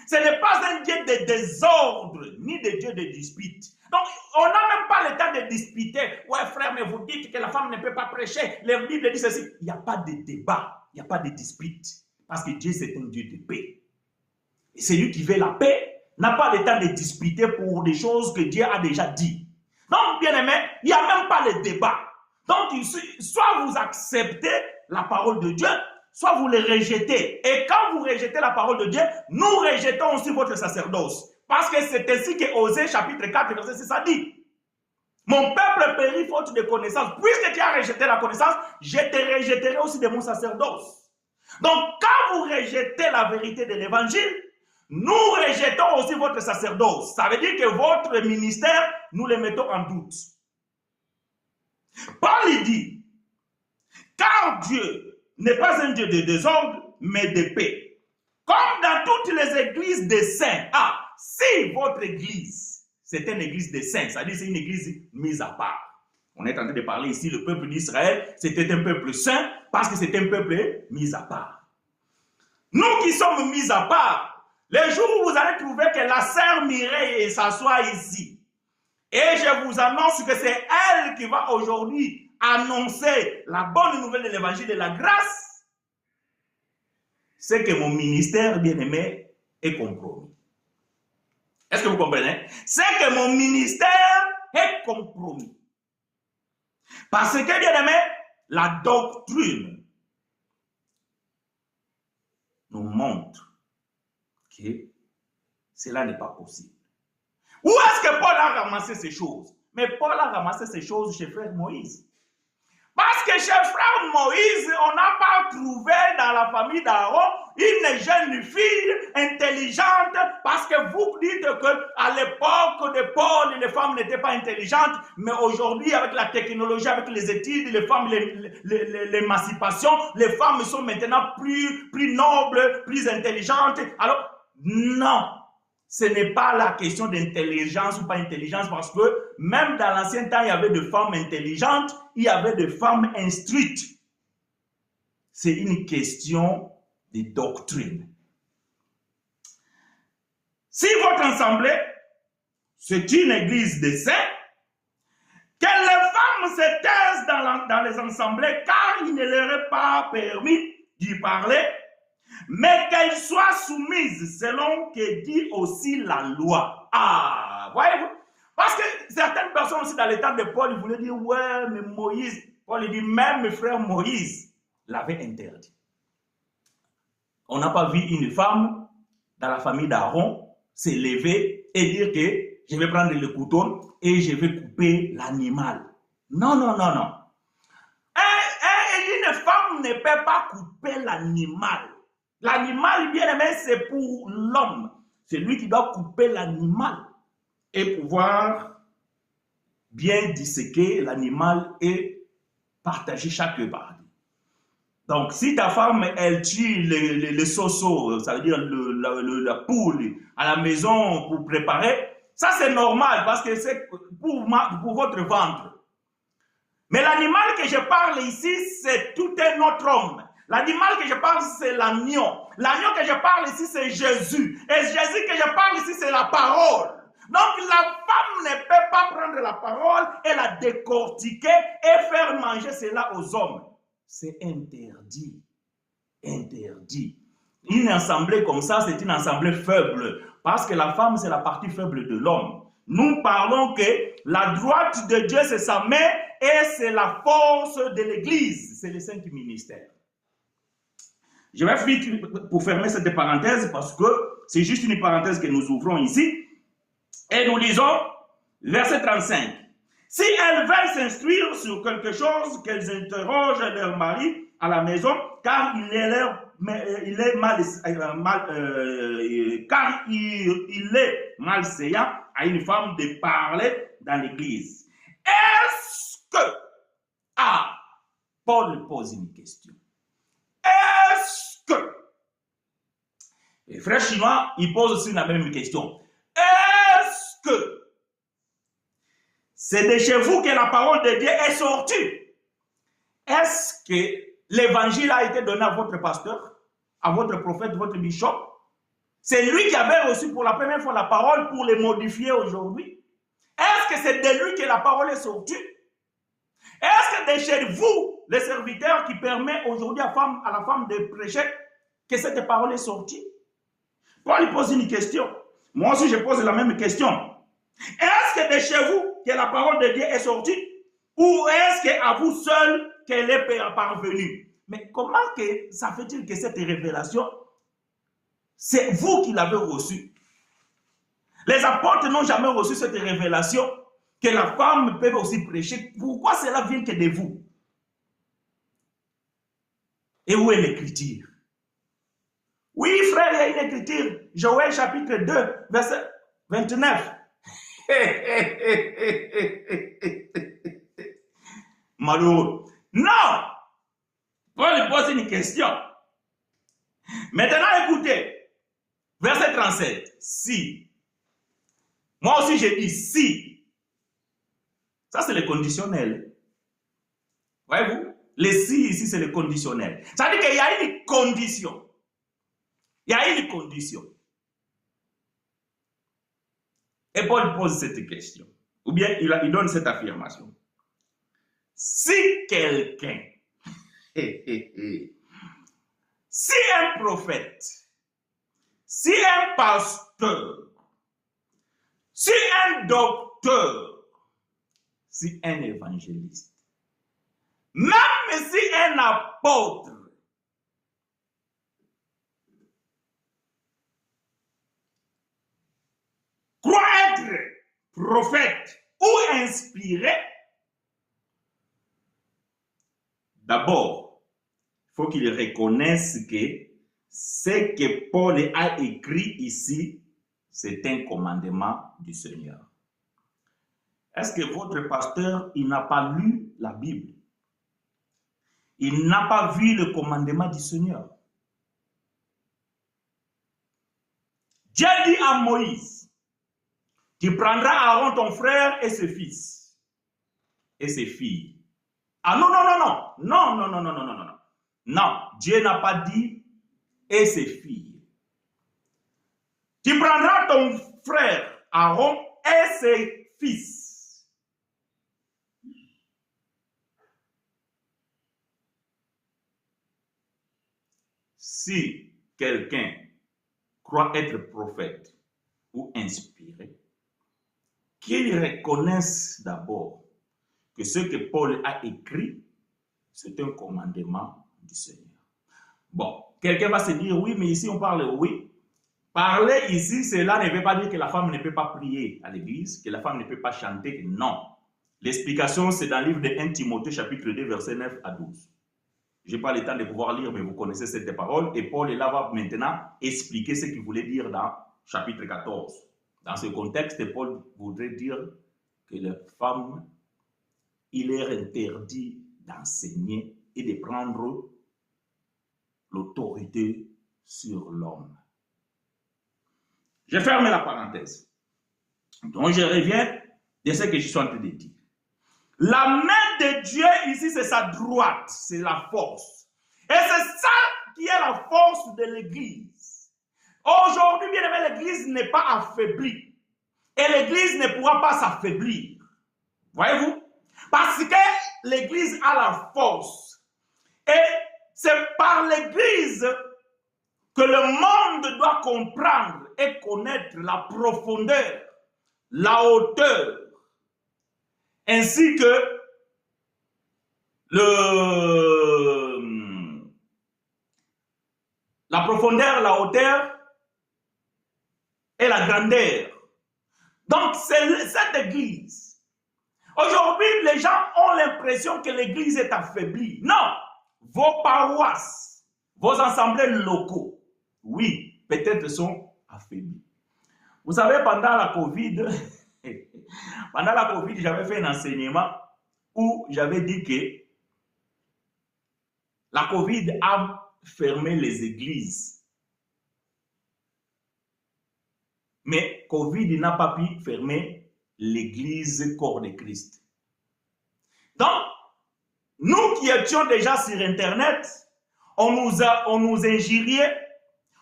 ce n'est pas un Dieu de désordre, ni de Dieu de dispute. Donc, on n'a même pas le temps de disputer. Ouais, frère, mais vous dites que la femme ne peut pas prêcher. La Bible dit ceci. Il n'y a pas de débat, il n'y a pas de dispute. Parce que Dieu, c'est un Dieu de paix. Et celui qui veut la paix n'a pas le temps de disputer pour des choses que Dieu a déjà dit. Donc, bien aimé, il n'y a même pas le débat. Donc, soit vous acceptez la parole de Dieu, soit vous le rejetez. Et quand vous rejetez la parole de Dieu, nous rejetons aussi votre sacerdoce. Parce que c'est ainsi que Osée chapitre 4, verset 6 a dit. Mon peuple périt faute de connaissance. Puisque tu as rejeté la connaissance, je te rejetterai aussi de mon sacerdoce. Donc, quand vous rejetez la vérité de l'évangile, nous rejetons aussi votre sacerdoce. Ça veut dire que votre ministère, nous le mettons en doute. Paul dit, car Dieu n'est pas un Dieu de désordre, mais de paix. Comme dans toutes les églises des saints. Ah, si votre église, c'est une église des saints, c'est-à-dire c'est une église mise à part. On est en train de parler ici, le peuple d'Israël, c'était un peuple saint parce que c'était un peuple mis à part. Nous qui sommes mis à part, le jour où vous allez trouver que la sœur Mireille s'assoit ici, et je vous annonce que c'est elle qui va aujourd'hui annoncer la bonne nouvelle de l'évangile de la grâce, c'est que mon ministère, bien-aimé, est compromis. Est-ce que vous comprenez? C'est que mon ministère est compromis. Parce que, bien-aimé, la doctrine nous montre que cela n'est pas possible. Où est-ce que Paul a ramassé ces choses? Mais Paul a ramassé ces choses chez frère Moïse. Parce que chez frère Moïse, on n'a pas trouvé dans la famille d'Aaron une jeune fille intelligente, parce que vous dites qu'à l'époque de Paul, les femmes n'étaient pas intelligentes, mais aujourd'hui, avec la technologie, avec les études, les femmes, l'émancipation, les femmes sont maintenant plus nobles, plus intelligentes. Alors, non. Ce n'est pas la question d'intelligence ou pas intelligence, parce que même dans l'ancien temps, il y avait des femmes intelligentes, il y avait des femmes instruites. C'est une question de doctrine. Si votre assemblée, c'est une église de saints, que les femmes se taisent dans les assemblées, car il ne leur est pas permis d'y parler, mais qu'elles soient soumises selon que dit aussi la loi. Ah, voyez-vous? Parce que certaines personnes aussi dans les temps de Paul, ils voulaient dire, ouais, mais Moïse, Paul il dit, même mes frères Moïse l'avait interdit. On n'a pas vu une femme dans la famille d'Aaron se lever et dire que je vais prendre le couteau et je vais couper l'animal. Non, non, non, non. Une femme ne peut pas couper l'animal. L'animal, bien aimé, c'est pour l'homme. C'est lui qui doit couper l'animal et pouvoir bien disséquer l'animal et partager chaque partie. Donc, si ta femme, elle tue le soso, ça veut dire la poule à la maison pour préparer, ça c'est normal parce que c'est pour votre ventre. Mais l'animal que je parle ici, c'est tout un autre homme. L'animal que je parle ici, c'est l'agneau. L'agneau que je parle ici, c'est Jésus. Et Jésus que je parle ici, c'est la parole. Donc la femme ne peut pas prendre la parole et la décortiquer et faire manger cela aux hommes. C'est interdit. Interdit. Une assemblée comme ça, c'est une assemblée faible. Parce que la femme, c'est la partie faible de l'homme. Nous parlons que la droite de Dieu, c'est sa main et c'est la force de l'Église. C'est le saint ministère. Je vais finir pour fermer cette parenthèse parce que c'est juste une parenthèse que nous ouvrons ici. Et nous lisons verset 35. Si elles veulent s'instruire sur quelque chose, qu'elles interrogent leur mari à la maison, car il est malséant à une femme de parler dans l'église. Est-ce que, Paul pose une question. Est-ce que Les frères chinois, ils posent aussi la même question. Est-ce que c'est de chez vous que la parole de Dieu est sortie? Est-ce que l'évangile a été donné à votre pasteur, à votre prophète, votre bishop? C'est lui qui avait reçu pour la première fois la parole pour les modifier aujourd'hui? Est-ce que c'est de lui que la parole est sortie? Est-ce que de chez vous, les serviteurs, qui permet aujourd'hui à la femme de prêcher, que cette parole est sortie? Paul lui pose une question. Moi aussi, je pose la même question. Est-ce que de chez vous que la parole de Dieu est sortie? Ou est-ce qu'à vous seul qu'elle est parvenue? Mais comment que ça fait-il que cette révélation, c'est vous qui l'avez reçue? Les apôtres n'ont jamais reçu cette révélation que la femme peut aussi prêcher. Pourquoi cela vient que de vous? Et où est l'écriture? Oui, frère, il y a une écriture. Joël chapitre 2, verset 29. Malheureux. Non! Paul pose une question. Maintenant, écoutez. Verset 37. Si. Moi aussi, j'ai dit si. Ça, c'est le conditionnel. Voyez-vous? Le si ici, c'est le conditionnel. Ça veut dire qu'il y a une condition. Il y a une condition. Et Paul pose cette question. Ou bien il donne cette affirmation. Si quelqu'un, si un prophète, si un pasteur, si un docteur, si un évangéliste, même si un apôtre, croit être prophète ou inspiré, d'abord, il faut qu'il reconnaisse que ce que Paul a écrit ici, c'est un commandement du Seigneur. Est-ce que votre pasteur, il n'a pas lu la Bible? Il n'a pas vu le commandement du Seigneur? Dieu dit à Moïse, tu prendras Aaron ton frère et ses fils et ses filles. Ah non, non, non, non, non, non, non, non, non, non, non, non. Non, Dieu n'a pas dit et ses filles. Tu prendras ton frère Aaron et ses fils. Si quelqu'un croit être prophète ou inspiré, qu'il reconnaisse d'abord que ce que Paul a écrit, c'est un commandement du Seigneur. Bon, quelqu'un va se dire, oui, mais ici on parle, oui. Parler ici, cela ne veut pas dire que la femme ne peut pas prier à l'église, que la femme ne peut pas chanter, non. L'explication, c'est dans le livre de 1 Timothée, chapitre 2, versets 9 à 12. Je n'ai pas le temps de pouvoir lire, mais vous connaissez cette parole. Et Paul est là, va maintenant expliquer ce qu'il voulait dire dans chapitre 14. Dans ce contexte, Paul voudrait dire que les femmes, il est interdit d'enseigner et de prendre l'autorité sur l'homme. Je ferme la parenthèse. Donc je reviens de ce que je suis en train de dire. La main de Dieu ici, c'est sa droite, c'est la force. Et c'est ça qui est la force de l'Église. Aujourd'hui, bien aimé, l'Église n'est pas affaiblie. Et l'Église ne pourra pas s'affaiblir. Voyez-vous? Parce que l'Église a la force. Et c'est par l'Église que le monde doit comprendre et connaître la profondeur, la hauteur, ainsi que la profondeur, la hauteur et la grandeur. Donc, c'est cette église. Aujourd'hui, les gens ont l'impression que l'église est affaiblie. Non, vos paroisses, vos assemblées locaux, oui, peut-être sont affaiblis. Vous savez, pendant la COVID, j'avais fait un enseignement où j'avais dit que la COVID a fermé les églises. Mais Covid n'a pas pu fermer l'église corps de Christ. Donc, nous qui étions déjà sur Internet, on nous injuriait,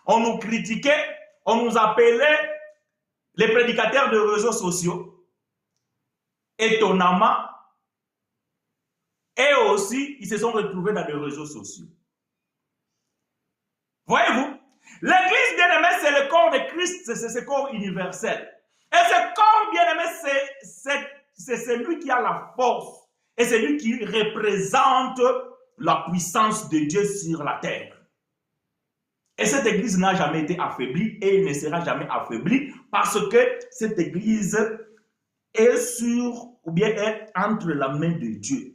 on nous critiquait, on nous appelait les prédicateurs de réseaux sociaux. Étonnamment, et aussi, ils se sont retrouvés dans les réseaux sociaux. Voyez-vous, l'église bien-aimée, c'est le corps de Christ, c'est ce corps universel. Et ce corps bien-aimé, c'est celui qui a la force et c'est lui qui représente la puissance de Dieu sur la terre. Et cette église n'a jamais été affaiblie et ne sera jamais affaiblie parce que cette église est sur ou bien est entre la main de Dieu.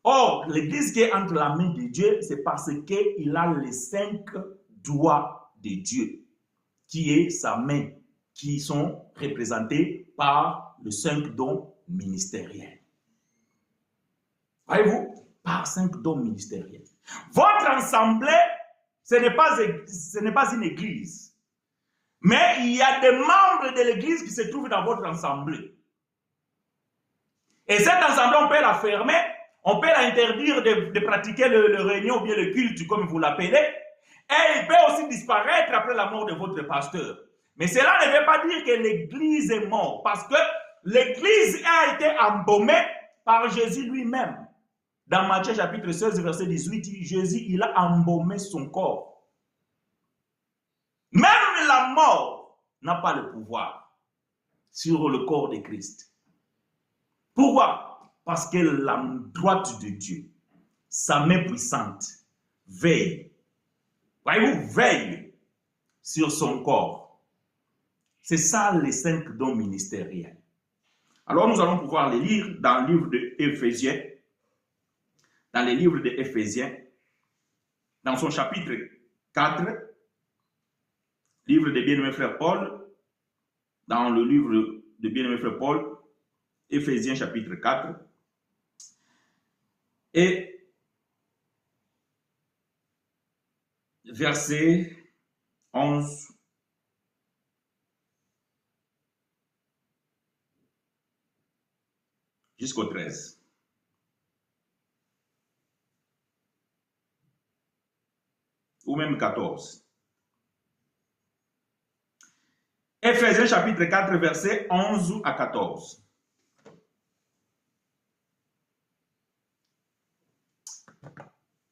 Or, l'église qui est entre la main de Dieu, c'est parce qu'il a les 5 doigts de Dieu, qui est sa main, qui sont représentés par les 5 dons ministériels. Voyez-vous, par 5 dons ministériels. Votre assemblée, ce n'est pas une église. Mais il y a des membres de l'église qui se trouvent dans votre assemblée. Et cette assemblée, on peut la fermer, on peut l'interdire de pratiquer le réunion ou bien le culte, comme vous l'appelez. Et il peut aussi disparaître après la mort de votre pasteur. Mais cela ne veut pas dire que l'église est morte, parce que l'église a été embaumée par Jésus lui-même. Dans Matthieu chapitre 16, verset 18, Jésus, il a embaumé son corps. Même la mort n'a pas le pouvoir sur le corps de Christ. Pourquoi? Parce que la droite de Dieu, sa main puissante, veille. Voyez-vous, veille sur son corps. C'est ça les 5 dons ministériels. Alors nous allons pouvoir les lire dans le livre d'Éphésiens. Dans les livres d'Éphésiens, dans son chapitre 4, livre de bien-aimé frère Paul, dans le livre de bien-aimé frère Paul, Éphésiens chapitre 4, et verset 11 jusqu'au 13. Ou même 14. Éphésiens chapitre 4, verset 11 à 14.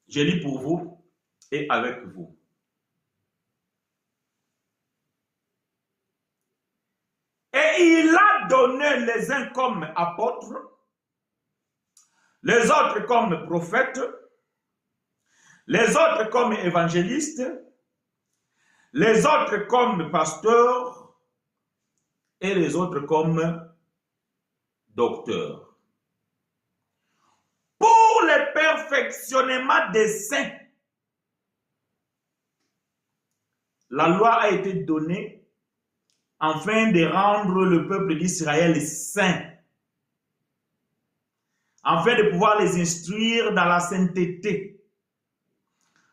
Je lis pour vous et avec vous. Et il a donné les uns comme apôtres, les autres comme prophètes, les autres comme évangélistes, les autres comme pasteurs et les autres comme docteurs. Pour le perfectionnement des saints, la loi a été donnée afin de rendre le peuple d'Israël saint, afin de pouvoir les instruire dans la sainteté,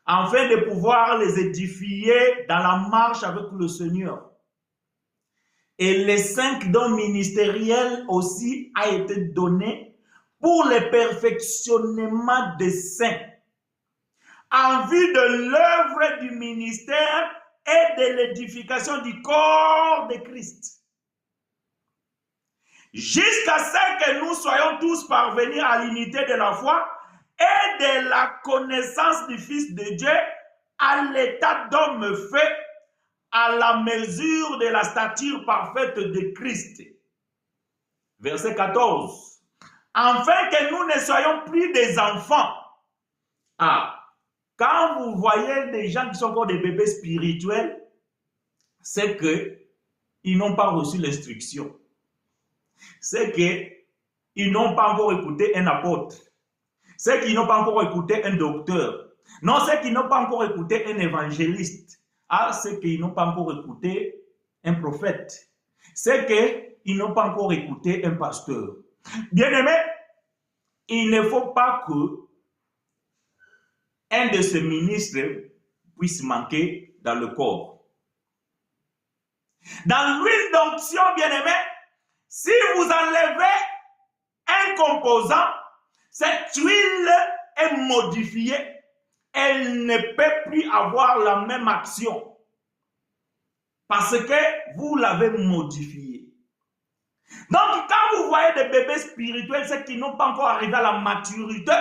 afin de pouvoir les édifier dans la marche avec le Seigneur. Et les 5 dons ministériels aussi a été donné pour le perfectionnement des saints, en vue de l'œuvre du ministère et de l'édification du corps de Christ, jusqu'à ce que nous soyons tous parvenus à l'unité de la foi et de la connaissance du Fils de Dieu, à l'état d'homme fait, à la mesure de la stature parfaite de Christ. Verset 14. Afin que nous ne soyons plus des enfants. Quand vous voyez des gens qui sont encore des bébés spirituels, c'est qu'ils n'ont pas reçu l'instruction. C'est qu'ils n'ont pas encore écouté un apôtre. C'est qu'ils n'ont pas encore écouté un docteur. Non, c'est qu'ils n'ont pas encore écouté un évangéliste. C'est qu'ils n'ont pas encore écouté un prophète. C'est qu'ils n'ont pas encore écouté un pasteur. Bien-aimé, il ne faut pas que un de ces ministres puisse manquer dans le corps. Dans l'huile d'onction, bien-aimé, si vous enlevez un composant, cette huile est modifiée. Elle ne peut plus avoir la même action parce que vous l'avez modifiée. Donc, quand vous voyez des bébés spirituels, c'est qu'ils n'ont pas encore arrivé à la maturité.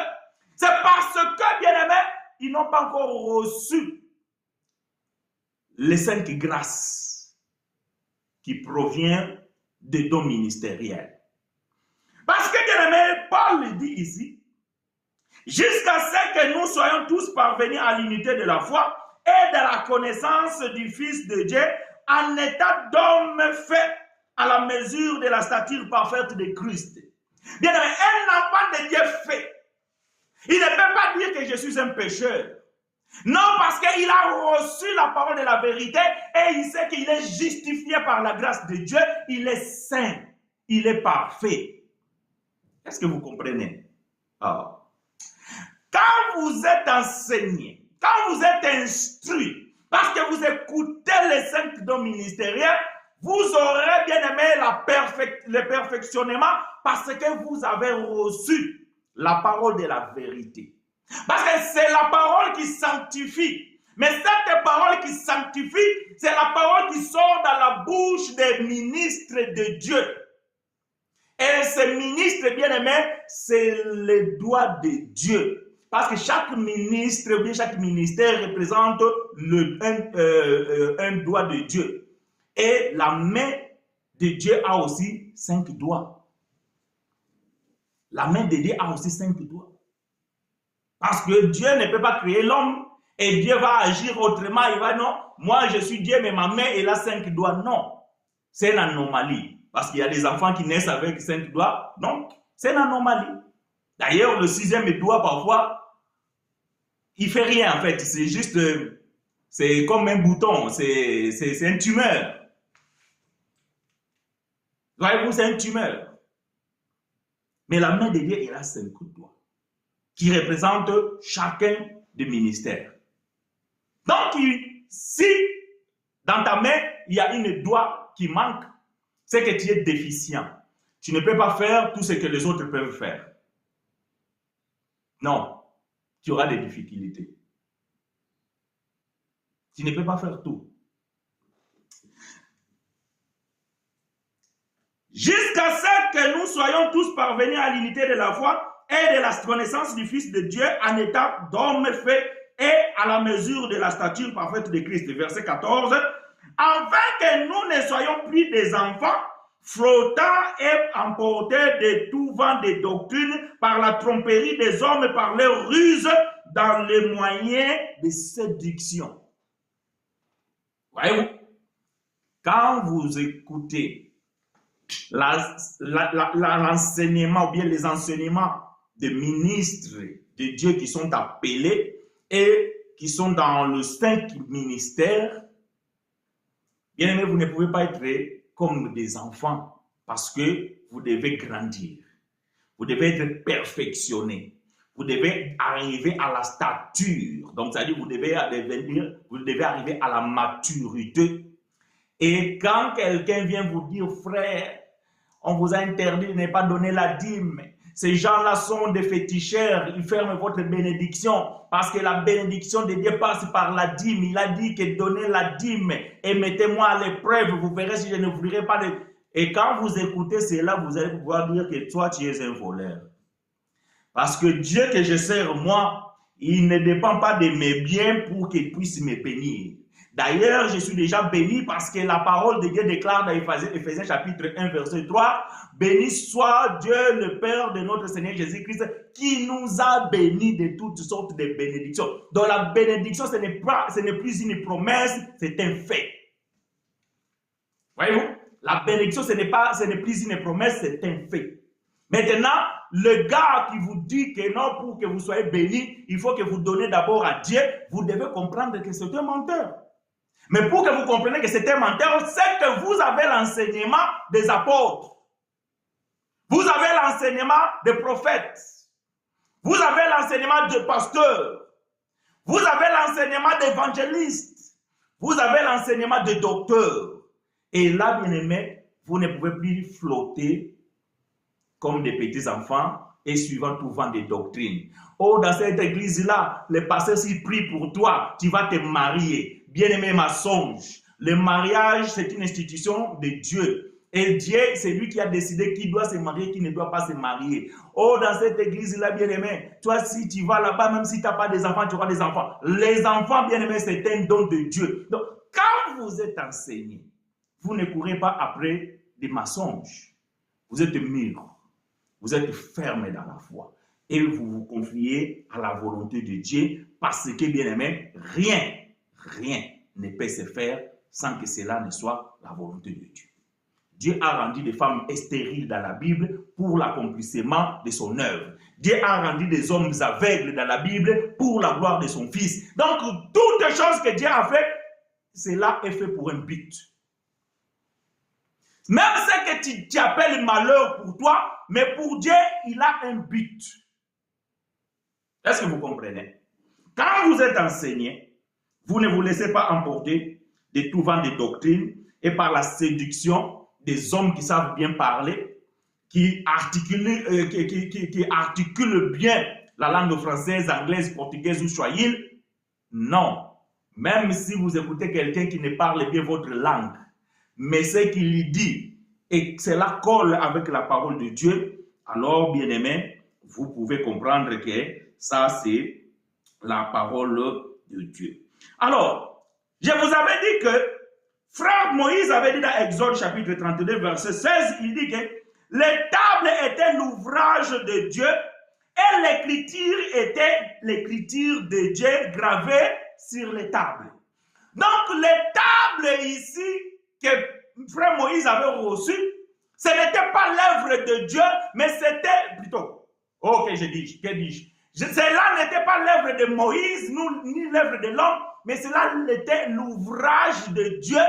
C'est parce que, bien-aimés, ils n'ont pas encore reçu les saintes grâces qui proviennent des dons ministériels. Parce que, bien-aimé, Paul le dit ici, jusqu'à ce que nous soyons tous parvenus à l'unité de la foi et de la connaissance du Fils de Dieu, en état d'homme fait à la mesure de la stature parfaite de Christ. Bien-aimé, un enfant de Dieu fait, il ne peut pas dire que je suis un pécheur. Non, parce qu'il a reçu la parole de la vérité et il sait qu'il est justifié par la grâce de Dieu. Il est saint, il est parfait. Est-ce que vous comprenez? Quand vous êtes enseigné, quand vous êtes instruit, parce que vous écoutez les saints dons ministériels, vous aurez bien aimé le perfectionnement parce que vous avez reçu la parole de la vérité. Parce que c'est la parole qui sanctifie. Mais cette parole qui sanctifie, c'est la parole qui sort dans la bouche des ministres de Dieu. Et ces ministres bien-aimés, c'est le doigt de Dieu. Parce que chaque ministre, ou bien chaque ministère représente un doigt de Dieu. Et la main de Dieu a aussi 5 doigts. La main de Dieu a aussi 5 doigts. Parce que Dieu ne peut pas créer l'homme et Dieu va agir autrement. Il va non, moi je suis Dieu, mais ma main elle a 5 doigts. Non, c'est une anomalie. Parce qu'il y a des enfants qui naissent avec 5 doigts. Donc, c'est une anomalie. D'ailleurs, le 6e doigt, parfois, il ne fait rien en fait. C'est juste, c'est comme un bouton, c'est un tumeur. Voyez-vous, c'est un tumeur. Mais la main de Dieu, elle a 5 doigts qui représentent chacun des ministères. Donc, si dans ta main, il y a une doigt qui manque, c'est que tu es déficient. Tu ne peux pas faire tout ce que les autres peuvent faire. Non, tu auras des difficultés. Tu ne peux pas faire tout. Jusqu'à ce que nous soyons tous parvenus à l'unité de la foi et de la connaissance du Fils de Dieu en état d'homme fait et à la mesure de la stature parfaite de Christ. Verset 14. Afin que nous ne soyons plus des enfants, flottant et emportés de tout vent de doctrine par la tromperie des hommes et par leurs ruses dans les moyens de séduction. Voyez-vous, quand vous écoutez l'enseignement ou bien les enseignements des ministres de Dieu qui sont appelés et qui sont dans le saint ministère, bien aimé, vous ne pouvez pas être comme des enfants parce que vous devez grandir. Vous devez être perfectionné. Vous devez arriver à la stature. Donc, c'est-à-dire vous devez arriver à la maturité. Et quand quelqu'un vient vous dire, frère, on vous a interdit de ne pas donner la dîme. Ces gens-là sont des féticheurs. Ils ferment votre bénédiction parce que la bénédiction de Dieu passe par la dîme. Il a dit que donnez la dîme et mettez-moi à l'épreuve. Vous verrez si je ne voudrais pas de... Et quand vous écoutez cela, vous allez pouvoir dire que toi, tu es un voleur. Parce que Dieu que je sers, moi, il ne dépend pas de mes biens pour qu'il puisse me bénir. D'ailleurs, je suis déjà béni parce que la parole de Dieu déclare dans Ephésiens chapitre 1, verset 3, « Béni soit Dieu, le Père de notre Seigneur Jésus-Christ, qui nous a bénis de toutes sortes de bénédictions. » Donc la bénédiction, ce n'est plus une promesse, c'est un fait. Voyez-vous, la bénédiction, ce n'est plus une promesse, c'est un fait. Maintenant, le gars qui vous dit que non, pour que vous soyez béni, il faut que vous donnez d'abord à Dieu, vous devez comprendre que c'est un menteur. Mais pour que vous compreniez que c'est un menteur, c'est que vous avez l'enseignement des apôtres. Vous avez l'enseignement des prophètes. Vous avez l'enseignement des pasteurs. Vous avez l'enseignement d'évangélistes. Vous avez l'enseignement des docteurs. Et là, bien aimé, vous ne pouvez plus flotter comme des petits enfants et suivant tout vent des doctrines. Oh, dans cette église-là, les pasteurs s'y prient pour toi, tu vas te marier. Bien-aimé, ma songe, le mariage, c'est une institution de Dieu. Et Dieu, c'est lui qui a décidé qui doit se marier, qui ne doit pas se marier. Oh, dans cette église-là, bien-aimé, toi, si tu vas là-bas, même si tu n'as pas des enfants, tu auras des enfants. Les enfants, bien-aimé, c'est un don de Dieu. Donc, quand vous êtes enseigné, vous ne courez pas après des mensonges. Vous êtes mûrs. Vous êtes ferme dans la foi et vous vous confiez à la volonté de Dieu parce que, bien aimé, rien ne peut se faire sans que cela ne soit la volonté de Dieu. Dieu a rendu des femmes stériles dans la Bible pour l'accomplissement de son œuvre. Dieu a rendu des hommes aveugles dans la Bible pour la gloire de son Fils. Donc, toutes les choses que Dieu a fait, cela est fait pour un but. Même ce que tu appelles malheur pour toi, mais pour Dieu, il a un but. Est-ce que vous comprenez? Quand vous êtes enseigné, vous ne vous laissez pas emporter de tout vent de doctrine et par la séduction des hommes qui savent bien parler, qui articulent bien la langue française, anglaise, portugaise ou swahili. Non. Même si vous écoutez quelqu'un qui ne parle bien votre langue, mais ce qu'il dit, et cela colle avec la parole de Dieu, alors, bien-aimés, vous pouvez comprendre que ça, c'est la parole de Dieu. Alors, je vous avais dit que frère Moïse avait dit dans Exode chapitre 32, verset 16, il dit que les tables étaient l'ouvrage de Dieu et l'écriture était l'écriture de Dieu gravée sur les tables. Donc, les tables ici que frère Moïse avait reçues, ce n'était pas l'œuvre de Dieu, mais c'était plutôt, que dis-je? Cela n'était pas l'œuvre de Moïse, ni l'œuvre de l'homme, mais cela était l'ouvrage de Dieu.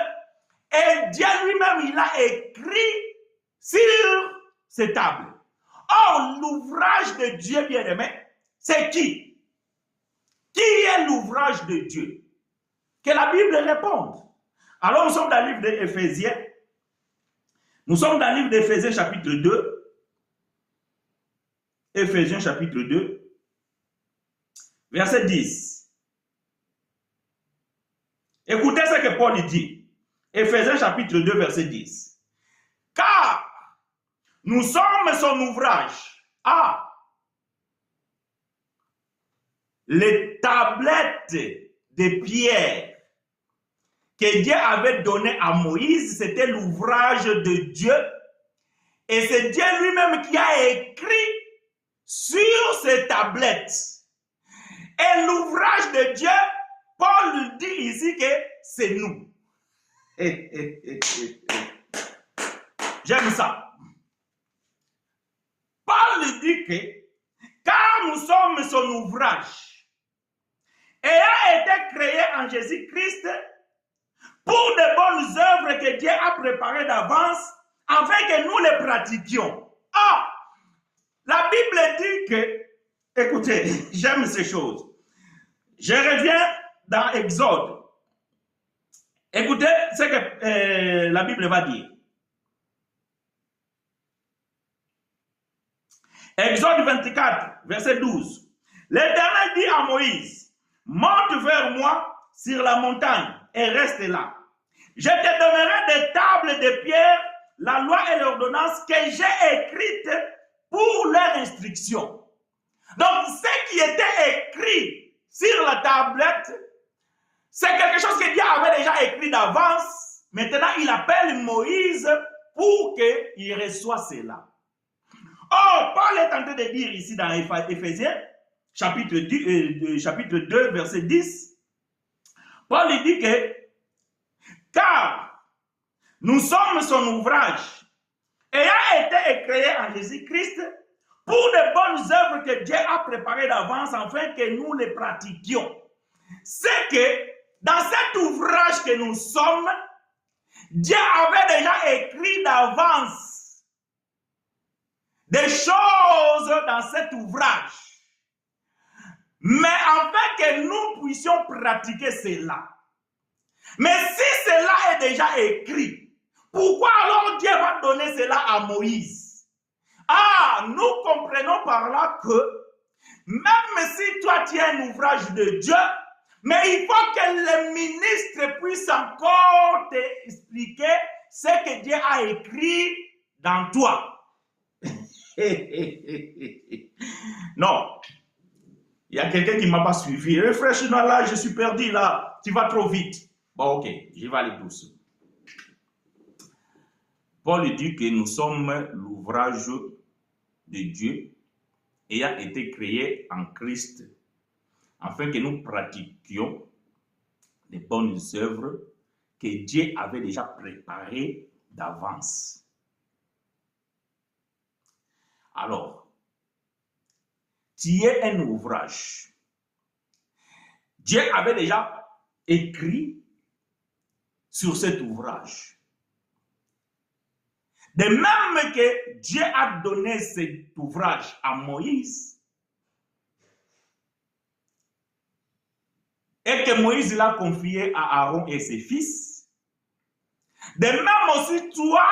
Et Dieu lui-même, il a écrit sur ces tables. Or, l'ouvrage de Dieu, bien-aimé, c'est qui? Qui est l'ouvrage de Dieu? Que la Bible réponde. Alors, nous sommes dans le livre d'Éphésiens. Nous sommes dans le livre d'Éphésiens chapitre 2. Éphésiens chapitre 2, verset 10. Écoutez ce que Paul dit. Éphésiens chapitre 2, verset 10. Car nous sommes son ouvrage. Les tablettes de pierre que Dieu avait donné à Moïse, c'était l'ouvrage de Dieu. Et c'est Dieu lui-même qui a écrit sur ces tablettes. Et l'ouvrage de Dieu, Paul dit ici que c'est nous. J'aime ça. Paul dit que car nous sommes son ouvrage, ayant été créé en Jésus-Christ, pour de bonnes œuvres que Dieu a préparées d'avance, afin que nous les pratiquions. La Bible dit que, écoutez, j'aime ces choses. Je reviens dans Exode. Écoutez ce que la Bible va dire. Exode 24, verset 12. L'Éternel dit à Moïse, monte vers moi sur la montagne et reste là. Je te donnerai des tables de pierre, la loi et l'ordonnance que j'ai écrites pour leur instruction. Donc, ce qui était écrit sur la tablette, c'est quelque chose que Dieu avait déjà écrit d'avance. Maintenant, il appelle Moïse pour qu'il reçoive cela. Or, Paul est en train de dire ici dans Éphésiens, chapitre 2, verset 10, Paul dit que, car nous sommes son ouvrage, ayant été créé en Jésus-Christ, pour de bonnes œuvres que Dieu a préparées d'avance, afin que nous les pratiquions. C'est que, dans cet ouvrage que nous sommes, Dieu avait déjà écrit d'avance des choses dans cet ouvrage. Mais afin que nous puissions pratiquer cela. Mais si cela est déjà écrit, Pourquoi alors Dieu va donner cela à Moïse? Ah, nous comprenons par là que même si toi tu as un ouvrage de Dieu, mais il faut que les ministres puissent encore t'expliquer ce que Dieu a écrit dans toi. Non, il y a quelqu'un qui ne m'a pas suivi. Réfléchis-moi là, je suis perdu là, tu vas trop vite. Bon, ok, je vais aller doucement. Paul dit que nous sommes l'ouvrage de Dieu ayant été créé en Christ, afin que nous pratiquions les bonnes œuvres que Dieu avait déjà préparées d'avance. Alors, tu es un ouvrage. Dieu avait déjà écrit sur cet ouvrage. De même que Dieu a donné cet ouvrage à Moïse, et que Moïse l'a confié à Aaron et ses fils, de même aussi toi,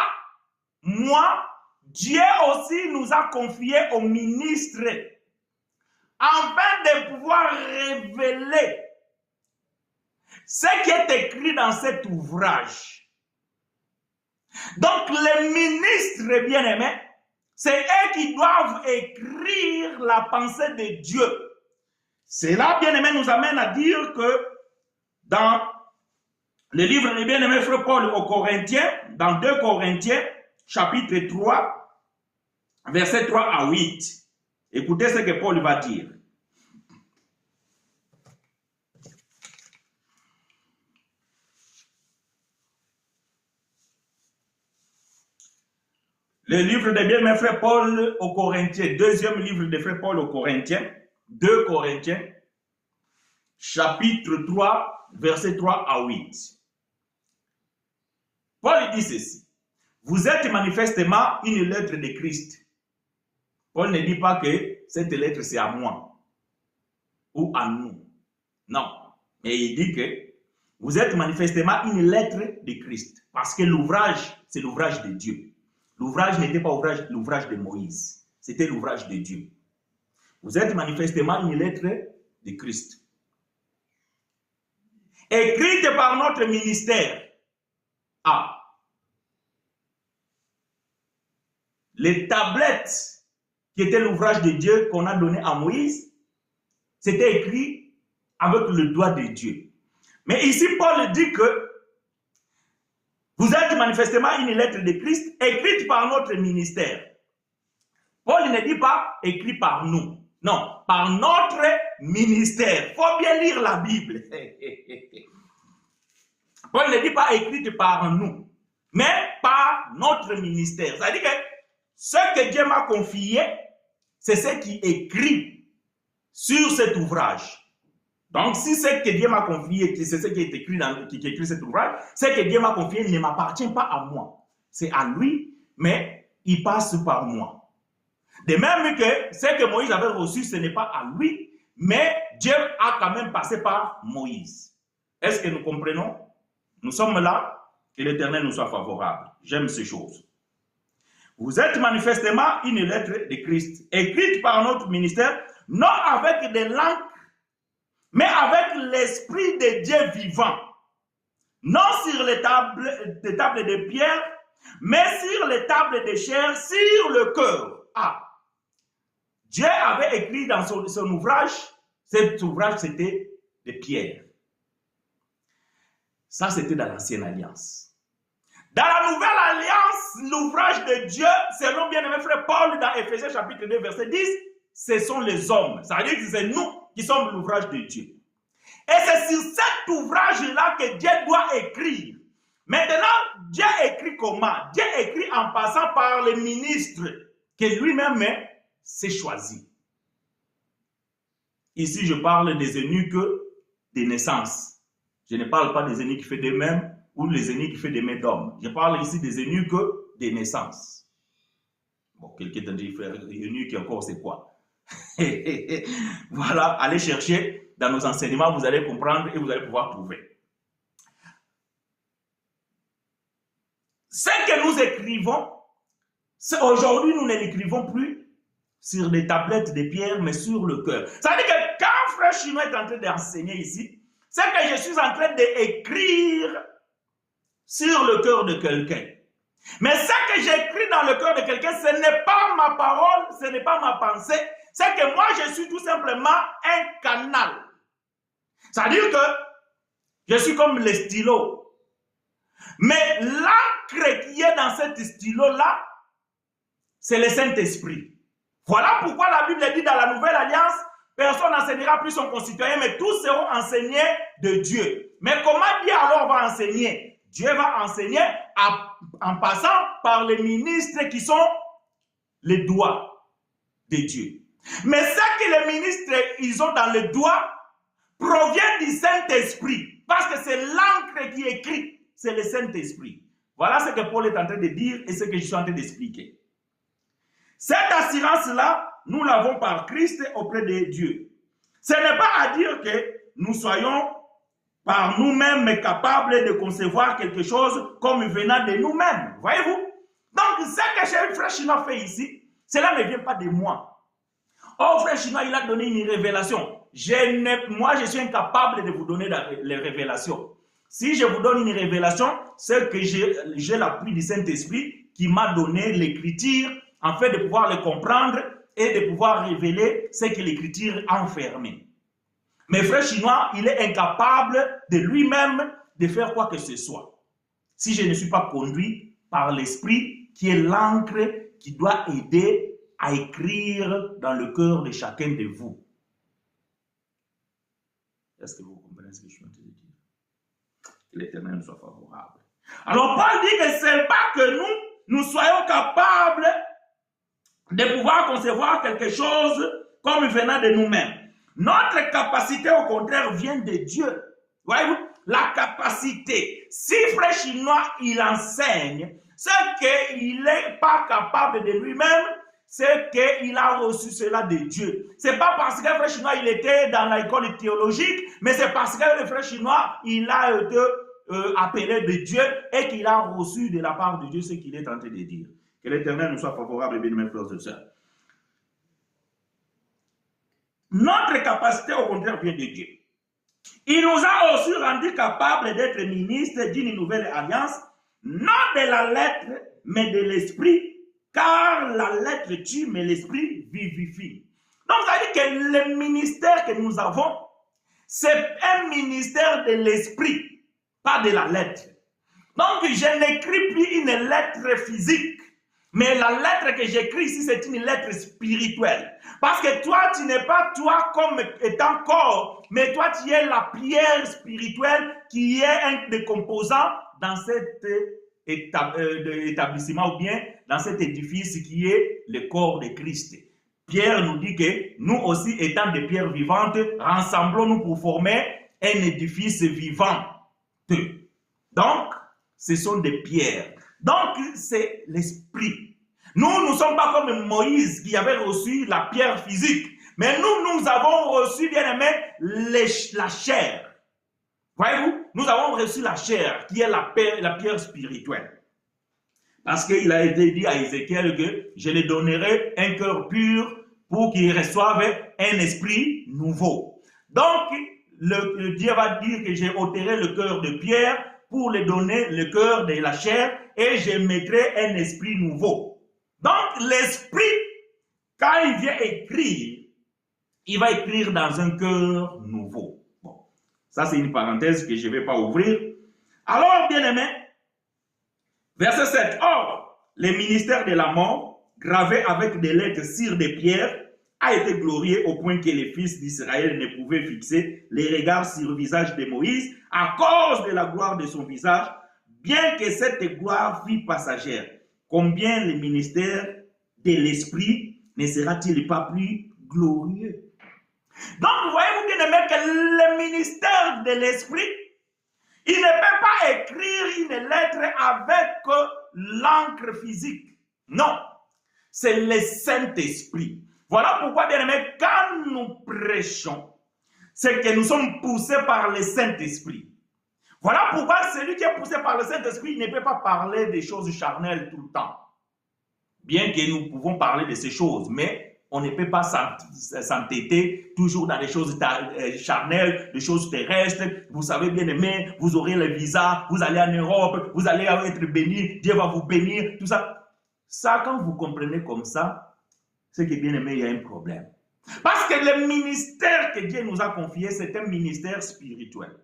moi, Dieu aussi nous a confié aux ministres, afin de pouvoir révéler ce qui est écrit dans cet ouvrage. Donc, les ministres bien-aimés, c'est eux qui doivent écrire la pensée de Dieu. Cela, bien-aimé, nous amène à dire que dans le livre de bien-aimé frère Paul aux Corinthiens, dans 2 Corinthiens, chapitre 3, versets 3 à 8, écoutez ce que Paul va dire. Le livre de bien-aimé frère Paul aux Corinthiens, deuxième livre de frère Paul aux Corinthiens, 2 Corinthiens, chapitre 3, versets 3 à 8. Paul dit ceci. Vous êtes manifestement une lettre de Christ. Paul ne dit pas que cette lettre c'est à moi ou à nous. Non. Mais il dit que vous êtes manifestement une lettre de Christ. Parce que l'ouvrage, c'est l'ouvrage de Dieu. L'ouvrage n'était pas l'ouvrage de Moïse. C'était l'ouvrage de Dieu. Vous êtes manifestement une lettre de Christ. Écrite par notre ministère. Ah. Les tablettes qui étaient l'ouvrage de Dieu qu'on a donné à Moïse, c'était écrit avec le doigt de Dieu. Mais ici, Paul dit que vous êtes manifestement une lettre de Christ écrite par notre ministère. Paul ne dit pas écrit par nous. Non, par notre ministère. Il faut bien lire la Bible. Paul ne dit pas écrite par nous, mais par notre ministère. C'est-à-dire que ce que Dieu m'a confié, c'est ce qui est écrit sur cet ouvrage. Donc, si ce que Dieu m'a confié, c'est ce qui est écrit dans cet ouvrage, ce que Dieu m'a confié ne m'appartient pas à moi. C'est à lui, mais il passe par moi. De même que ce que Moïse avait reçu, ce n'est pas à lui, mais Dieu a quand même passé par Moïse. Est-ce que nous comprenons? Nous sommes là, que l'Éternel nous soit favorable. J'aime ces choses. Vous êtes manifestement une lettre de Christ, écrite par notre ministère, non avec des langues, mais avec l'Esprit de Dieu vivant. Non sur les tables de pierre, mais sur les tables de chair, sur le cœur. Ah! Dieu avait écrit dans son ouvrage, cet ouvrage c'était de pierre. Ça c'était dans l'ancienne alliance. Dans la nouvelle alliance, l'ouvrage de Dieu, selon bien-aimé frère Paul, dans Éphésiens chapitre 2, verset 10, ce sont les hommes. Ça veut dire que c'est nous qui sommes l'ouvrage de Dieu. Et c'est sur cet ouvrage-là que Dieu doit écrire. Maintenant, Dieu écrit comment? Dieu écrit en passant par les ministres que lui-même s'est choisi. Ici, je parle des eunuques de naissance. Je ne parle pas des eunuques faits d'eux-mêmes ou les eunuques faits des mains d'hommes. Je parle ici des eunuques de naissance. Bon, quelqu'un t'a dit, frère, eunuque encore, c'est quoi? Voilà, allez chercher dans nos enseignements, vous allez comprendre et vous allez pouvoir trouver. Ce que nous écrivons, aujourd'hui, nous ne l'écrivons plus sur des tablettes de pierre, mais sur le cœur. Ça veut dire que quand Frère Chinois est en train d'enseigner ici, c'est que je suis en train d'écrire sur le cœur de quelqu'un. Mais ce que j'écris dans le cœur de quelqu'un, ce n'est pas ma parole, ce n'est pas ma pensée, c'est que moi, je suis tout simplement un canal. C'est-à-dire que je suis comme le stylo. Mais l'encre qui est dans cet stylo-là, c'est le Saint-Esprit. Voilà pourquoi la Bible dit dans la Nouvelle Alliance, personne n'enseignera plus son concitoyen, mais tous seront enseignés de Dieu. Mais comment Dieu alors va enseigner? Dieu va enseigner en passant par les ministres qui sont les doigts de Dieu. Mais ce que les ministres ils ont dans le doigt provient du Saint-Esprit. Parce que c'est l'encre qui écrit, c'est le Saint-Esprit. Voilà ce que Paul est en train de dire et ce que je suis en train d'expliquer. Cette assurance-là, nous l'avons par Christ auprès de Dieu. Ce n'est pas à dire que nous soyons par nous-mêmes capables de concevoir quelque chose comme venant de nous-mêmes. Voyez-vous? Donc, ce que Frère Chinois fait ici, cela ne vient pas de moi. Oh, Frère Chinois, il a donné une révélation. Moi, je suis incapable de vous donner les révélations. Si je vous donne une révélation, c'est que j'ai l'appui du Saint-Esprit qui m'a donné l'écriture afin de pouvoir le comprendre et de pouvoir révéler ce que l'écriture a enfermé. Mais Frère Chinois, il est incapable de lui-même de faire quoi que ce soit. Si je ne suis pas conduit par l'Esprit qui est l'encre qui doit aider à écrire dans le cœur de chacun de vous. Est-ce que vous comprenez ce que je suis en train de dire? Que l'Éternel nous soit favorable. Alors Paul dit que ce n'est pas que nous soyons capables de pouvoir concevoir quelque chose comme venant de nous-mêmes. Notre capacité, au contraire, vient de Dieu. Voyez-vous? La capacité. Si Frère Chinois, il enseigne, c'est qu'il n'est pas capable de lui-même, c'est qu'il a reçu cela de Dieu. Ce n'est pas parce que Frère Chinois, il était dans l'école théologique, mais c'est parce que le Frère Chinois, il a été appelé de Dieu et qu'il a reçu de la part de Dieu ce qu'il est en train de dire. Que l'Éternel nous soit favorable, bien mes frères et sœurs. Notre capacité, au contraire, vient de Dieu. Il nous a aussi rendu capables d'être ministres d'une nouvelle alliance, non de la lettre, mais de l'esprit, car la lettre tue, mais l'esprit vivifie. Donc, ça veut dire que le ministère que nous avons, c'est un ministère de l'esprit, pas de la lettre. Donc, je n'écris plus une lettre physique, mais la lettre que j'écris ici, c'est une lettre spirituelle. Parce que toi, tu n'es pas toi comme étant corps, mais toi, tu es la pierre spirituelle qui est un des composants dans cet établissement ou bien dans cet édifice qui est le corps de Christ. Pierre nous dit que nous aussi, étant des pierres vivantes, rassemblons-nous pour former un édifice vivant. Donc, ce sont des pierres. Donc, c'est l'esprit. Nous ne sommes pas comme Moïse qui avait reçu la pierre physique. Mais nous avons reçu, bien aimé, la chair. Voyez-vous, nous avons reçu la chair qui est la pierre spirituelle. Parce qu'il a été dit à Ézéchiel que je lui donnerai un cœur pur pour qu'il reçoive un esprit nouveau. Donc, le Dieu va dire que j'ai ôterai le cœur de pierre pour lui donner le cœur de la chair et je mettrai un esprit nouveau. Donc, l'esprit, quand il vient écrire, il va écrire dans un cœur nouveau. Bon, ça c'est une parenthèse que je ne vais pas ouvrir. Alors, bien aimé, verset 7. Or, le ministère de la mort, gravé avec des lettres sur des pierres, a été glorieux au point que les fils d'Israël ne pouvaient fixer les regards sur le visage de Moïse à cause de la gloire de son visage, bien que cette gloire fût passagère. Combien le ministère de l'esprit ne sera-t-il pas plus glorieux? Donc, voyez-vous bien aimé que le ministère de l'esprit, il ne peut pas écrire une lettre avec l'encre physique. Non, c'est le Saint-Esprit. Voilà pourquoi, bien aimé, quand nous prêchons, c'est que nous sommes poussés par le Saint-Esprit. Voilà pourquoi celui qui est poussé par le Saint-Esprit ne peut pas parler des choses charnelles tout le temps. Bien que nous pouvons parler de ces choses, mais on ne peut pas s'entêter toujours dans des choses charnelles, des choses terrestres. Vous savez bien aimé, vous aurez le visa, vous allez en Europe, vous allez être béni, Dieu va vous bénir, tout ça. Ça, quand vous comprenez comme ça, c'est que bien aimé, il y a un problème. Parce que le ministère que Dieu nous a confié, c'est un ministère spirituel.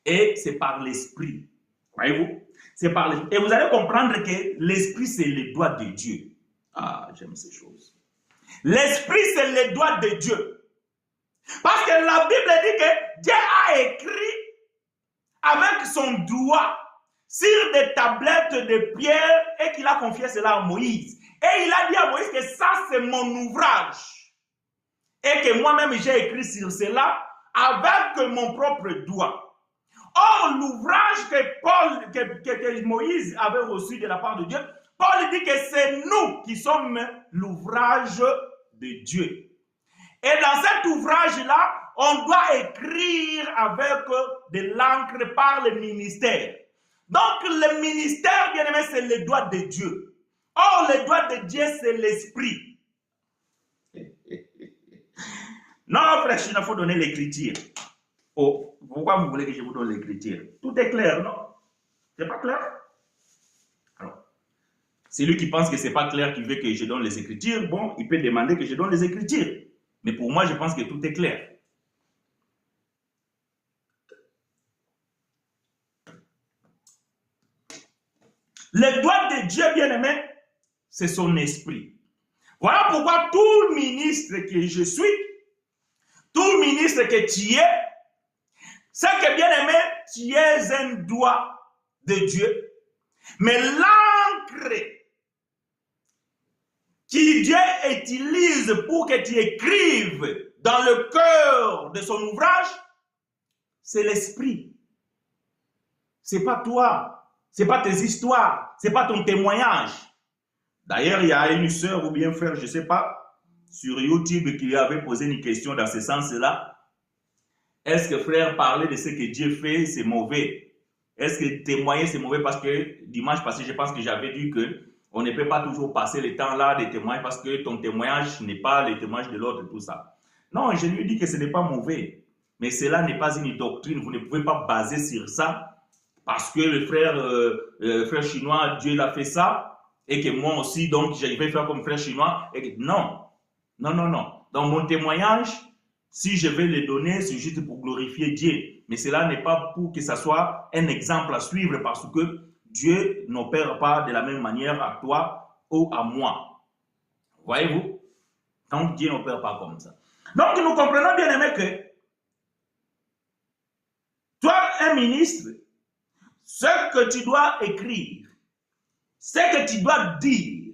Et c'est par l'esprit. Voyez-vous? C'est par l'esprit. Et vous allez comprendre que l'esprit, c'est le doigt de Dieu. Ah, j'aime ces choses. L'esprit, c'est le doigt de Dieu. Parce que la Bible dit que Dieu a écrit avec son doigt sur des tablettes de pierre et qu'il a confié cela à Moïse. Et il a dit à Moïse que ça, c'est mon ouvrage. Et que moi-même, j'ai écrit sur cela avec mon propre doigt. Or, l'ouvrage que Moïse avait reçu de la part de Dieu, Paul dit que c'est nous qui sommes l'ouvrage de Dieu. Et dans cet ouvrage-là, on doit écrire avec de l'encre par le ministère. Donc, le ministère, bien aimé, c'est le doigt de Dieu. Or, le doigt de Dieu, c'est l'esprit. Non, frère, il faut donner l'écriture. Oh, pourquoi vous voulez que je vous donne l'écriture? Tout est clair, non? C'est pas clair? Alors, c'est lui qui pense que c'est pas clair, qui veut que je donne les écritures. Bon, il peut demander que je donne les écritures. Mais pour moi, je pense que tout est clair. Le doigt de Dieu, bien-aimé, c'est son esprit. Voilà pourquoi tout ministre que je suis, tout ministre que tu es, c'est que, bien-aimé, tu es un doigt de Dieu. Mais l'encre que Dieu utilise pour que tu écrives dans le cœur de son ouvrage, c'est l'esprit. Ce n'est pas toi, ce n'est pas tes histoires, ce n'est pas ton témoignage. D'ailleurs, il y a une sœur ou bien frère, je ne sais pas, sur YouTube qui avait posé une question dans ce sens-là. Est-ce que frère, parler de ce que Dieu fait, c'est mauvais? Est-ce que témoigner, c'est mauvais? Parce que dimanche passé, je pense que j'avais dit qu'on ne peut pas toujours passer le temps là de témoigner parce que ton témoignage n'est pas le témoignage de l'autre, tout ça. Non, je lui ai dit que ce n'est pas mauvais. Mais cela n'est pas une doctrine. Vous ne pouvez pas baser sur ça parce que le frère chinois, Dieu l'a fait ça et que moi aussi, donc, je vais faire comme frère chinois. Et que, non, non, non, non. Dans mon témoignage, si je vais le donner, c'est juste pour glorifier Dieu. Mais cela n'est pas pour que ça soit un exemple à suivre parce que Dieu n'opère pas de la même manière à toi ou à moi. Voyez-vous? Donc Dieu n'opère pas comme ça. Donc nous comprenons bien aimé que toi, un ministre, ce que tu dois écrire, ce que tu dois dire,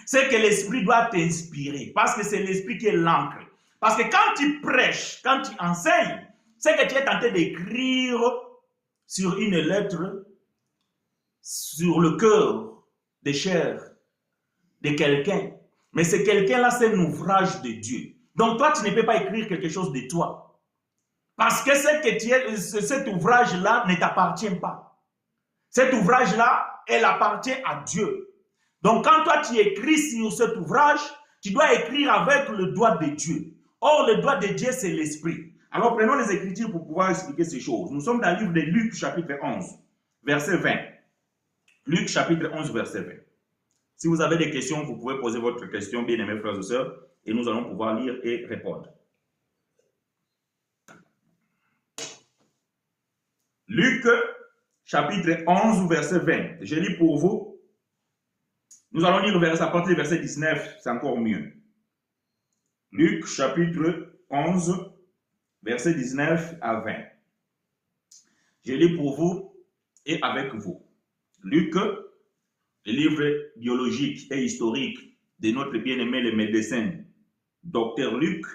c'est que l'esprit doit t'inspirer parce que c'est l'esprit qui est l'encre. Parce que quand tu prêches, quand tu enseignes, c'est que tu es tenté d'écrire sur une lettre, sur le cœur de chair de quelqu'un. Mais c'est quelqu'un-là, c'est un ouvrage de Dieu. Donc toi, tu ne peux pas écrire quelque chose de toi. Parce que cet ouvrage-là ne t'appartient pas. Cet ouvrage-là, elle appartient à Dieu. Donc quand toi, tu écris sur cet ouvrage, tu dois écrire avec le doigt de Dieu. Or, le doigt de Dieu, c'est l'esprit. Alors, prenons les Écritures pour pouvoir expliquer ces choses. Nous sommes dans le livre de Luc, chapitre 11, verset 20. Luc, chapitre 11, verset 20. Si vous avez des questions, vous pouvez poser votre question, bien-aimés frères et sœurs, et nous allons pouvoir lire et répondre. Luc, chapitre 11, verset 20. Je lis pour vous. Nous allons lire à partir du verset 19, c'est encore mieux. Luc, chapitre 11, verset 19 à 20. Je lis pour vous et avec vous. Luc, le livre biologique et historique de notre bien-aimé le médecin, Dr Luc,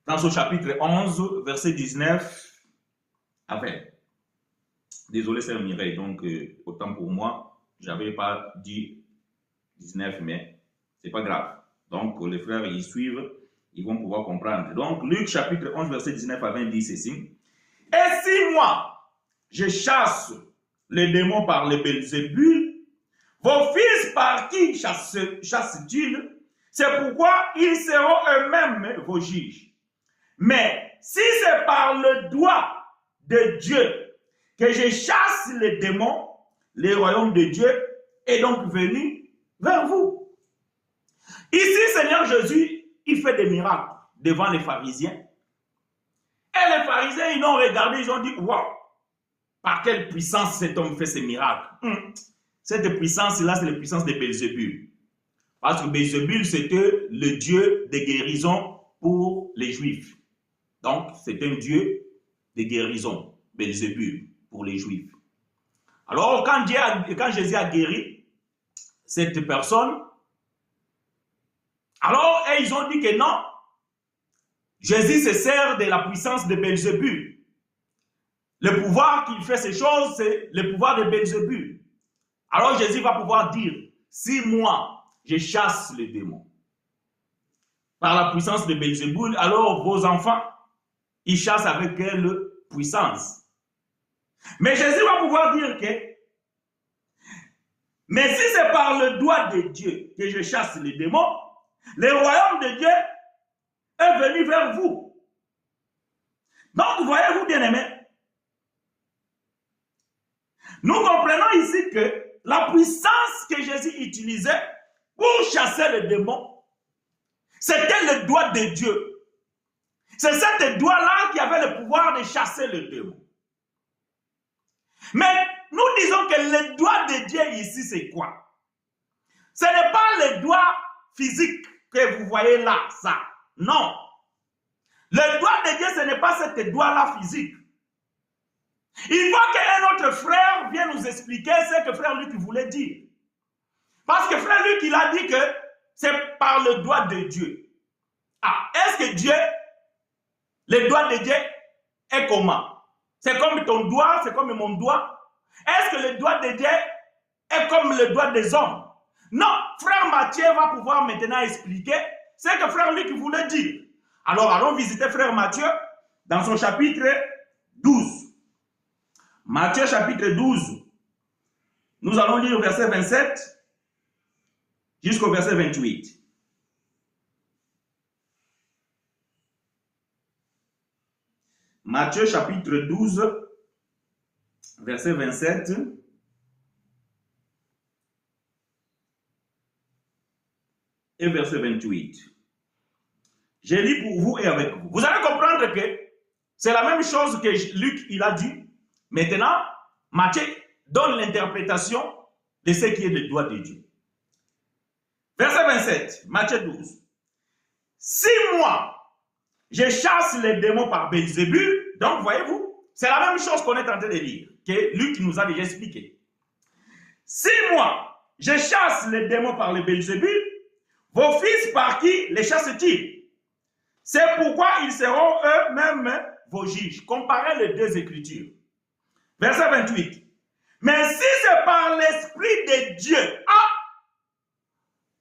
dans ce chapitre 11, verset 19 à 20. Désolé, c'est un Mireille, donc autant pour moi, je n'avais pas dit 19, mais ce n'est pas grave. Donc, les frères, ils suivent, ils vont pouvoir comprendre. Donc, Luc chapitre 11, verset 19 à 20 dit ceci. Et si moi, je chasse les démons par le Belzébul, vos fils par qui chassent-ils? C'est pourquoi ils seront eux-mêmes vos juges. Mais si c'est par le doigt de Dieu que je chasse les démons, le royaume de Dieu est donc venu vers vous. Ici, Seigneur Jésus, il fait des miracles devant les pharisiens. Et les pharisiens, ils l'ont regardé, ils ont dit, waouh, par quelle puissance cet homme fait ces miracles. Cette puissance-là, c'est la puissance de Belzébul. Parce que Belzébul, c'était le dieu de guérison pour les Juifs. Donc, c'est un dieu de guérison, Belzébul, pour les Juifs. Alors, quand Jésus a guéri cette personne, alors ils ont dit que non, Jésus se sert de la puissance de Belzébul. Le pouvoir qu'il fait ces choses, c'est le pouvoir de Belzébul. Alors Jésus va pouvoir dire, si moi, je chasse les démons par la puissance de Belzébul, alors vos enfants, ils chassent avec quelle puissance? Mais Jésus va pouvoir dire que, mais si c'est par le doigt de Dieu que je chasse les démons, le royaume de Dieu est venu vers vous. Donc, voyez-vous, bien-aimés, nous comprenons ici que la puissance que Jésus utilisait pour chasser les démons, c'était le doigt de Dieu. C'est cet doigt-là qui avait le pouvoir de chasser les démons. Mais nous disons que le doigt de Dieu ici, c'est quoi? Ce n'est pas le doigt physique que vous voyez là, ça. Non. Le doigt de Dieu, ce n'est pas cet doigt-là physique. Il faut qu'un autre frère vienne nous expliquer ce que frère Luc voulait dire. Parce que frère Luc, il a dit que c'est par le doigt de Dieu. Ah, est-ce que Dieu, le doigt de Dieu est comment? C'est comme ton doigt, c'est comme mon doigt. Est-ce que le doigt de Dieu est comme le doigt des hommes? Non, frère Matthieu va pouvoir maintenant expliquer ce que frère Luc voulait dire. Alors, allons visiter frère Matthieu dans son chapitre 12. Matthieu chapitre 12. Nous allons lire verset 27 jusqu'au verset 28. Matthieu chapitre 12, verset 27 et verset 28. Je lis pour vous et avec vous. Vous allez comprendre que c'est la même chose que Luc il a dit. Maintenant, Matthieu donne l'interprétation de ce qui est le doigt de Dieu. Verset 27, Matthieu 12. Si moi, je chasse les démons par Belzébul, donc voyez-vous, c'est la même chose qu'on est en train de lire, que Luc nous a déjà expliqué. Si moi, je chasse les démons par le Belzébul, vos fils par qui les chassent-ils? C'est pourquoi ils seront eux-mêmes vos juges. Comparez les deux écritures. Verset 28. Mais si c'est par l'Esprit de Dieu,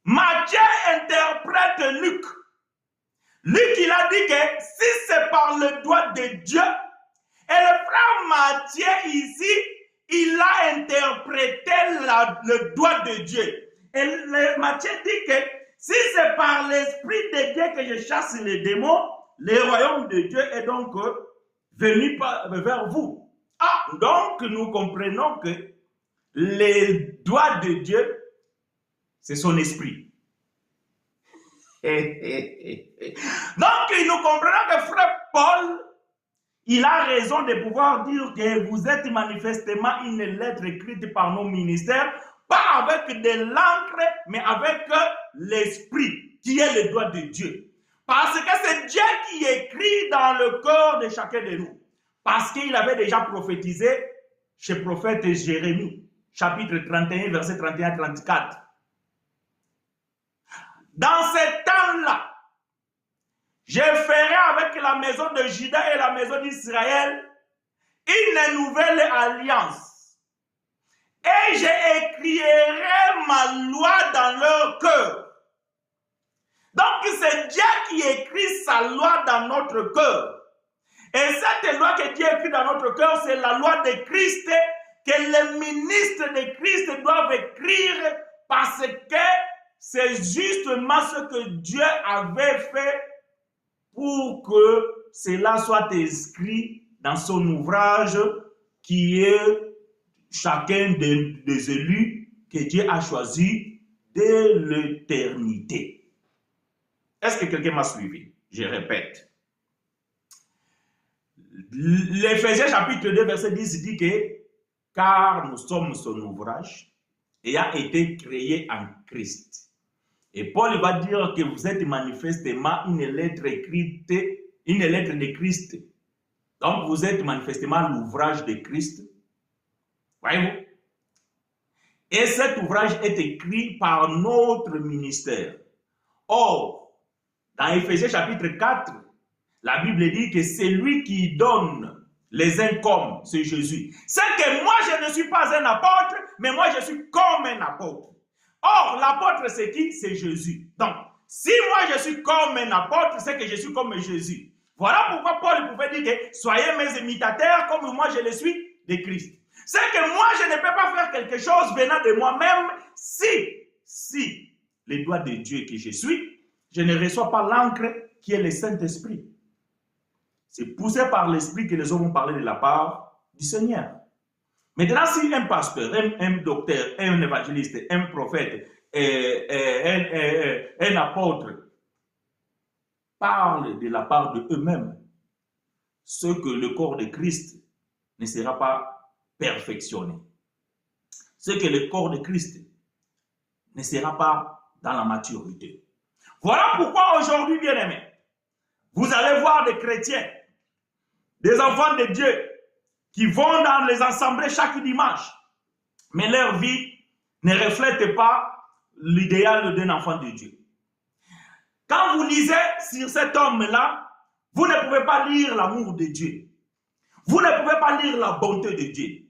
Matthieu interprète Luc. Luc, il a dit que si c'est par le doigt de Dieu, et le frère Matthieu ici, il a interprété le doigt de Dieu. Et Matthieu dit que si c'est par l'Esprit de Dieu que je chasse les démons, le royaume de Dieu est donc venu vers vous. Donc nous comprenons que le doigt de Dieu, c'est son esprit. Donc nous comprenons que frère Paul, il a raison de pouvoir dire que vous êtes manifestement une lettre écrite par nos ministères, pas avec de l'encre, mais avec l'esprit, qui est le doigt de Dieu. Parce que c'est Dieu qui écrit dans le cœur de chacun de nous. Parce qu'il avait déjà prophétisé chez le prophète Jérémie, chapitre 31, verset 31-34. Dans ces temps-là, je ferai avec la maison de Juda et la maison d'Israël une nouvelle alliance. Et j'écrirai ma loi dans leur cœur. Donc c'est Dieu qui écrit sa loi dans notre cœur. Et cette loi que Dieu écrit dans notre cœur, c'est la loi de Christ, que les ministres de Christ doivent écrire parce que c'est justement ce que Dieu avait fait pour que cela soit inscrit dans son ouvrage qui est chacun des élus que Dieu a choisi dès l'éternité. Est-ce que quelqu'un m'a suivi? Je répète. L'Éphésiens chapitre 2 verset 10 dit que car nous sommes son ouvrage ayant été créé en Christ. Et Paul va dire que vous êtes manifestement une lettre écrite, une lettre de Christ. Donc vous êtes manifestement l'ouvrage de Christ. Voyez-vous? Et cet ouvrage est écrit par notre ministère. Or, dans Éphésiens chapitre 4, la Bible dit que c'est lui qui donne les uns comme, c'est Jésus. C'est que moi, je ne suis pas un apôtre, mais moi, je suis comme un apôtre. Or, l'apôtre, c'est qui? C'est Jésus. Donc, si moi, je suis comme un apôtre, c'est que je suis comme Jésus. Voilà pourquoi Paul pouvait dire que soyez mes imitateurs comme moi, je le suis de Christ. C'est que moi, je ne peux pas faire quelque chose venant de moi-même si les doigts de Dieu que je suis, je ne reçois pas l'encre qui est le Saint-Esprit. C'est poussé par l'Esprit que les hommes ont parlé de la part du Seigneur. Maintenant, si un pasteur, un docteur, un évangéliste, un prophète, un apôtre parlent de la part de eux-mêmes, ce que le corps de Christ ne sera pas perfectionné. Ce que le corps de Christ ne sera pas dans la maturité. Voilà pourquoi aujourd'hui, bien-aimés, vous allez voir des chrétiens, des enfants de Dieu, qui vont dans les assemblées chaque dimanche, mais leur vie ne reflète pas l'idéal d'un enfant de Dieu. Quand vous lisez sur cet homme-là, vous ne pouvez pas lire l'amour de Dieu. Vous ne pouvez pas lire la bonté de Dieu.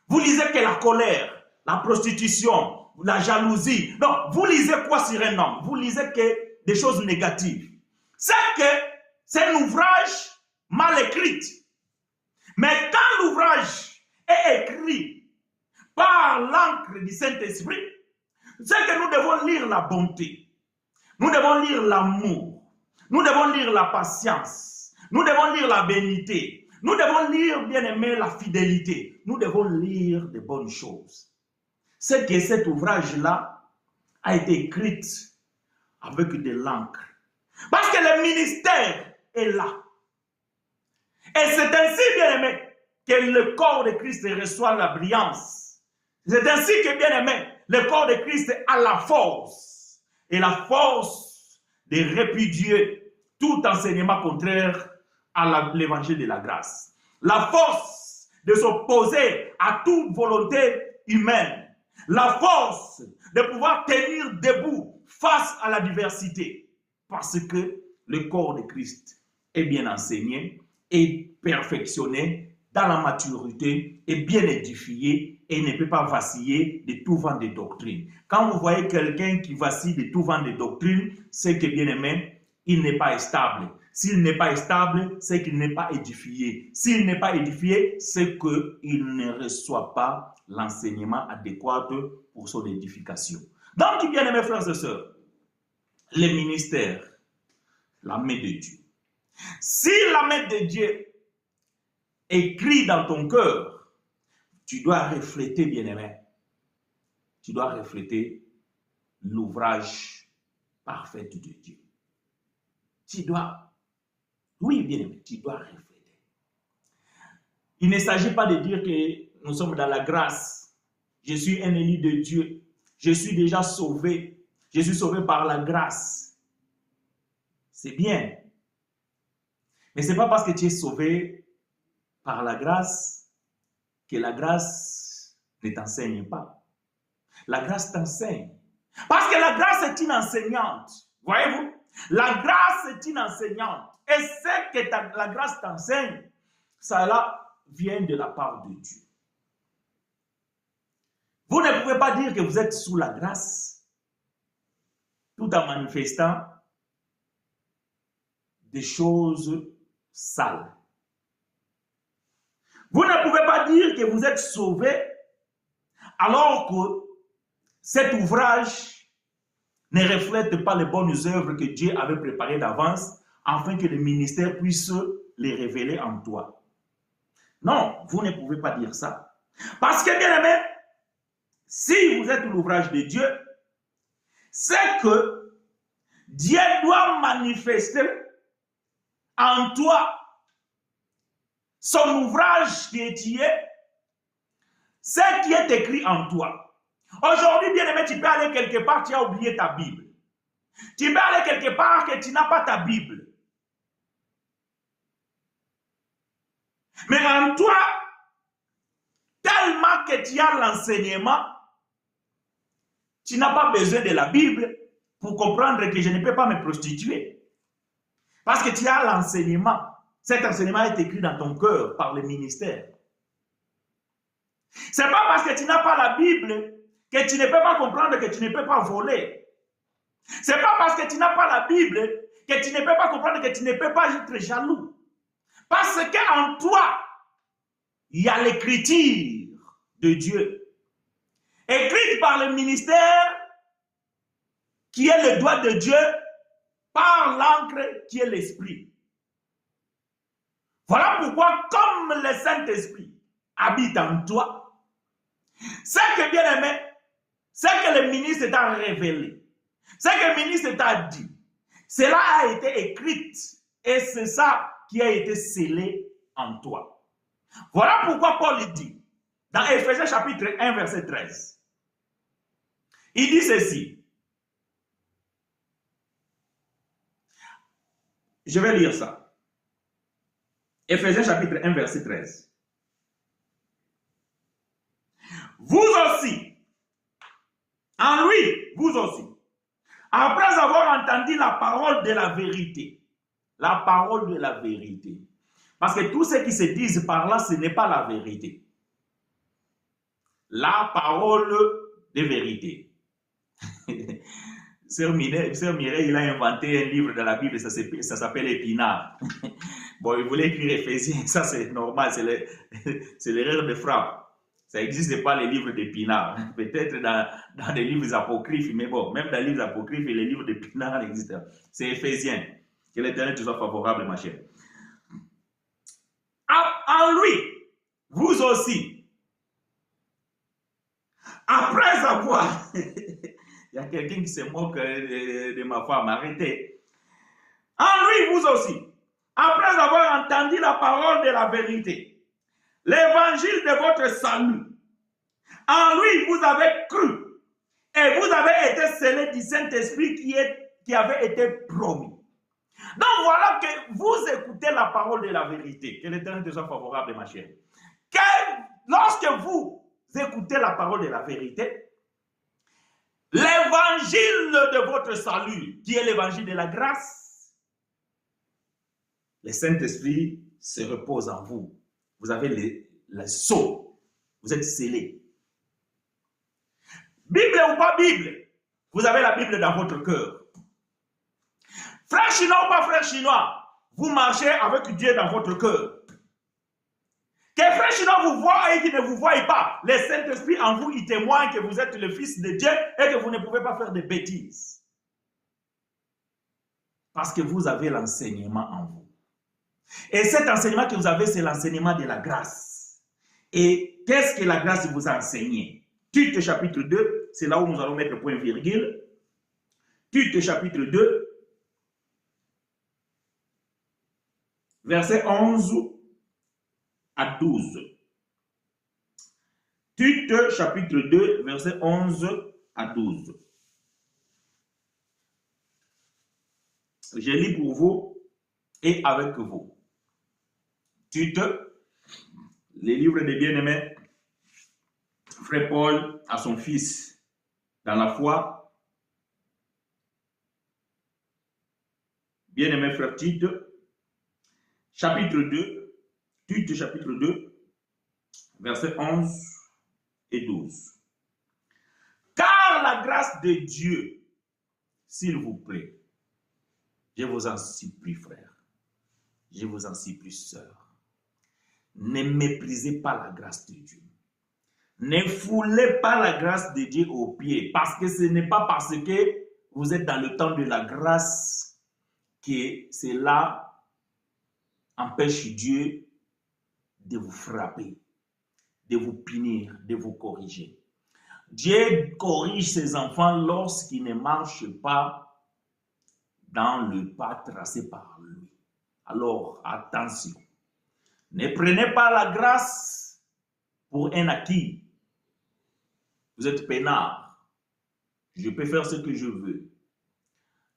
Vous lisez que la colère, la prostitution, la jalousie. Non, vous lisez quoi sur un homme? Vous lisez que des choses négatives. C'est que c'est un ouvrage mal écrit. Mais quand l'ouvrage est écrit par l'encre du Saint-Esprit, c'est que nous devons lire la bonté. Nous devons lire l'amour. Nous devons lire la patience. Nous devons lire la bénité. Nous devons lire, bien aimé, la fidélité. Nous devons lire de bonnes choses. C'est que cet ouvrage-là a été écrit avec de l'encre. Parce que le ministère est là. Et c'est ainsi, bien aimé, que le corps de Christ reçoit la brillance. C'est ainsi que, bien aimé, le corps de Christ a la force. Et la force de répudier tout enseignement contraire à l'évangile de la grâce. La force de s'opposer à toute volonté humaine. La force de pouvoir tenir debout face à la diversité. Parce que le corps de Christ est bien enseigné, est perfectionné dans la maturité, est bien édifié et ne peut pas vaciller de tout vent de doctrine. Quand vous voyez quelqu'un qui vacille de tout vent de doctrine, c'est que, bien aimé, il n'est pas stable. S'il n'est pas stable, c'est qu'il n'est pas édifié. S'il n'est pas édifié, c'est qu'il ne reçoit pas l'enseignement adéquat pour son édification. Donc, bien aimés frères et sœurs, les ministères, la main de Dieu. Si la main de Dieu écrit dans ton cœur, tu dois refléter, bien aimé, tu dois refléter l'ouvrage parfait de Dieu. Tu dois, oui, bien aimé, tu dois refléter. Il ne s'agit pas de dire que nous sommes dans la grâce. Je suis un élu de Dieu. Je suis déjà sauvé. Je suis sauvé par la grâce. C'est bien. Mais ce n'est pas parce que tu es sauvé par la grâce que la grâce ne t'enseigne pas. La grâce t'enseigne. Parce que la grâce est une enseignante. Voyez-vous? La grâce est une enseignante. Et ce que la grâce t'enseigne, ça là vient de la part de Dieu. Vous ne pouvez pas dire que vous êtes sous la grâce tout en manifestant des choses sales. Vous ne pouvez pas dire que vous êtes sauvé alors que cet ouvrage ne reflète pas les bonnes œuvres que Dieu avait préparées d'avance afin que le ministère puisse les révéler en toi. Non, vous ne pouvez pas dire ça. Parce que, bien aimé, si vous êtes l'ouvrage de Dieu, c'est que Dieu doit manifester en toi son ouvrage qui est ce qui est écrit en toi. Aujourd'hui, bien aimé, tu peux aller quelque part, tu as oublié ta Bible. Tu peux aller quelque part que tu n'as pas ta Bible. Mais en toi, tellement que tu as l'enseignement, tu n'as pas besoin de la Bible pour comprendre que je ne peux pas me prostituer. Parce que tu as l'enseignement. Cet enseignement est écrit dans ton cœur par le ministère. Ce n'est pas parce que tu n'as pas la Bible que tu ne peux pas comprendre que tu ne peux pas voler. Ce n'est pas parce que tu n'as pas la Bible que tu ne peux pas comprendre que tu ne peux pas être jaloux. Parce qu'en toi, il y a l'écriture de Dieu. Écrite par le ministère qui est le doigt de Dieu, par l'encre qui est l'Esprit. Voilà pourquoi, comme le Saint-Esprit habite en toi, ce que bien aimé, ce que le ministre t'a révélé, ce que le ministre t'a dit, cela a été écrit et c'est ça qui a été scellé en toi. Voilà pourquoi Paul dit, dans Éphésiens chapitre 1, verset 13, il dit ceci. Je vais lire ça. Éphésiens chapitre 1, verset 13. Vous aussi, en lui, vous aussi, après avoir entendu la parole de la vérité, la parole de la vérité, parce que tout ce qui se dit par là, ce n'est pas la vérité. La parole de vérité. Sœur Mireille, il a inventé un livre de la Bible, ça s'appelle Épinard. Bon, il voulait écrire Éphésiens, ça c'est normal, c'est l'erreur de frappe. Ça n'existe pas les livres d'Épinard. Peut-être dans des livres apocryphes, mais bon, même dans les livres apocryphes, les livres d'Épinard n'existent pas. C'est Éphésiens. Que l'Éternel te soit favorable, ma chère. En lui, vous aussi, après avoir... Il y a quelqu'un qui se moque de ma femme, arrêtez. En lui, vous aussi, après avoir entendu la parole de la vérité, l'évangile de votre salut, en lui, vous avez cru et vous avez été scellés du Saint-Esprit qui avait été promis. Donc voilà que vous écoutez la parole de la vérité. Que l'Éternel te soit favorable, ma chère. Lorsque vous écoutez la parole de la vérité, l'évangile de votre salut, qui est l'évangile de la grâce, le Saint-Esprit se repose en vous. Vous avez le sceau. Vous êtes scellés. Bible ou pas Bible, vous avez la Bible dans votre cœur. Frère chinois ou pas frère chinois, vous marchez avec Dieu dans votre cœur. Que frère chinois vous voit et qu'il ne vous voie pas, le Saint-Esprit en vous, il témoigne que vous êtes le Fils de Dieu et que vous ne pouvez pas faire de bêtises. Parce que vous avez l'enseignement en vous. Et cet enseignement que vous avez, c'est l'enseignement de la grâce. Et qu'est-ce que la grâce vous a enseigné? Tite chapitre 2, c'est là où nous allons mettre point virgule. Tite chapitre 2, verset 11 à 12. Tite chapitre 2, verset 11 à 12. Je lis pour vous et avec vous. Tite, les livres des bien-aimés, Frère Paul à son fils dans la foi. Bien-aimé frère Tite, chapitre 2, Tite chapitre 2, versets 11 et 12. Car la grâce de Dieu, s'il vous plaît, je vous en supplie frère, je vous en supplie sœur, Ne méprisez pas la grâce de Dieu. Ne foulez pas la grâce de Dieu aux pieds, parce que ce n'est pas parce que vous êtes dans le temps de la grâce que cela empêche Dieu de vous frapper, de vous punir, de vous corriger. Dieu corrige ses enfants lorsqu'ils ne marchent pas dans le pas tracé par lui. Alors, attention. Ne prenez pas la grâce pour un acquis. Vous êtes peinard. Je peux faire ce que je veux.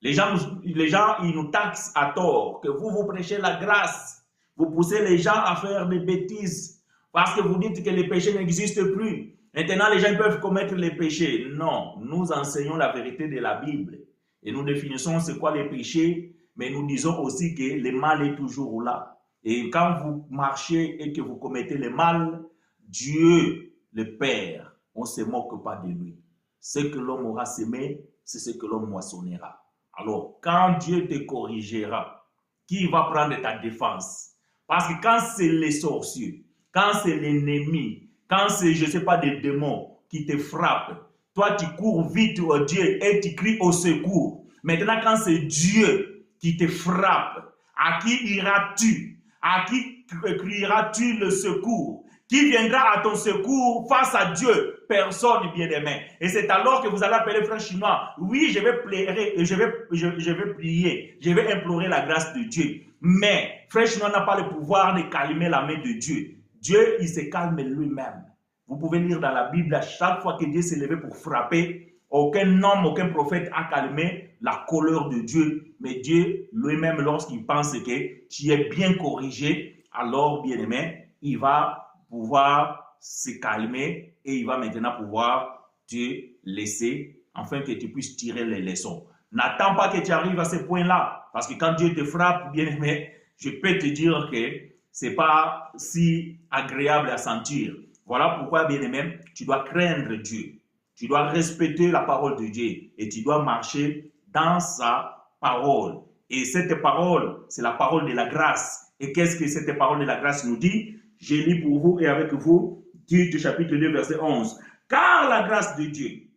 Les gens, ils nous taxent à tort que vous prêchez la grâce. Vous poussez les gens à faire des bêtises parce que vous dites que les péchés n'existent plus. Maintenant, les gens peuvent commettre les péchés. Non, nous enseignons la vérité de la Bible. Et nous définissons c'est quoi les péchés, mais nous disons aussi que le mal est toujours là. Et quand vous marchez et que vous commettez le mal, Dieu, le Père, on ne se moque pas de lui. Ce que l'homme aura semé, c'est ce que l'homme moissonnera. Alors, quand Dieu te corrigera, qui va prendre ta défense? Parce que quand c'est les sorciers, quand c'est l'ennemi, quand c'est, je ne sais pas, des démons qui te frappent, toi tu cours vite au Dieu et tu cries au secours. Maintenant, quand c'est Dieu qui te frappe, à qui iras-tu? À qui crieras-tu le secours? Qui viendra à ton secours face à Dieu? Personne, bien-aimé. Et c'est alors que vous allez appeler frère chinois. Oui, je vais plairer, je vais prier, je vais implorer la grâce de Dieu. Mais frère chinois n'a pas le pouvoir de calmer la main de Dieu. Dieu, il se calme lui-même. Vous pouvez lire dans la Bible, à chaque fois que Dieu s'est levé pour frapper, aucun homme, aucun prophète a calmé la colère de Dieu. Mais Dieu lui-même, lorsqu'il pense que tu es bien corrigé, alors, bien-aimé, il va pouvoir se calmer et il va maintenant pouvoir te laisser afin que tu puisses tirer les leçons. N'attends pas que tu arrives à ce point-là, parce que quand Dieu te frappe, bien-aimé, je peux te dire que ce n'est pas si agréable à sentir. Voilà pourquoi, bien-aimé, tu dois craindre Dieu. Tu dois respecter la parole de Dieu et tu dois marcher dans sa parole. Et cette parole, c'est la parole de la grâce. Et qu'est-ce que cette parole de la grâce nous dit? Je lis pour vous et avec vous, Tite chapitre 2, verset 11. Car la grâce de Dieu,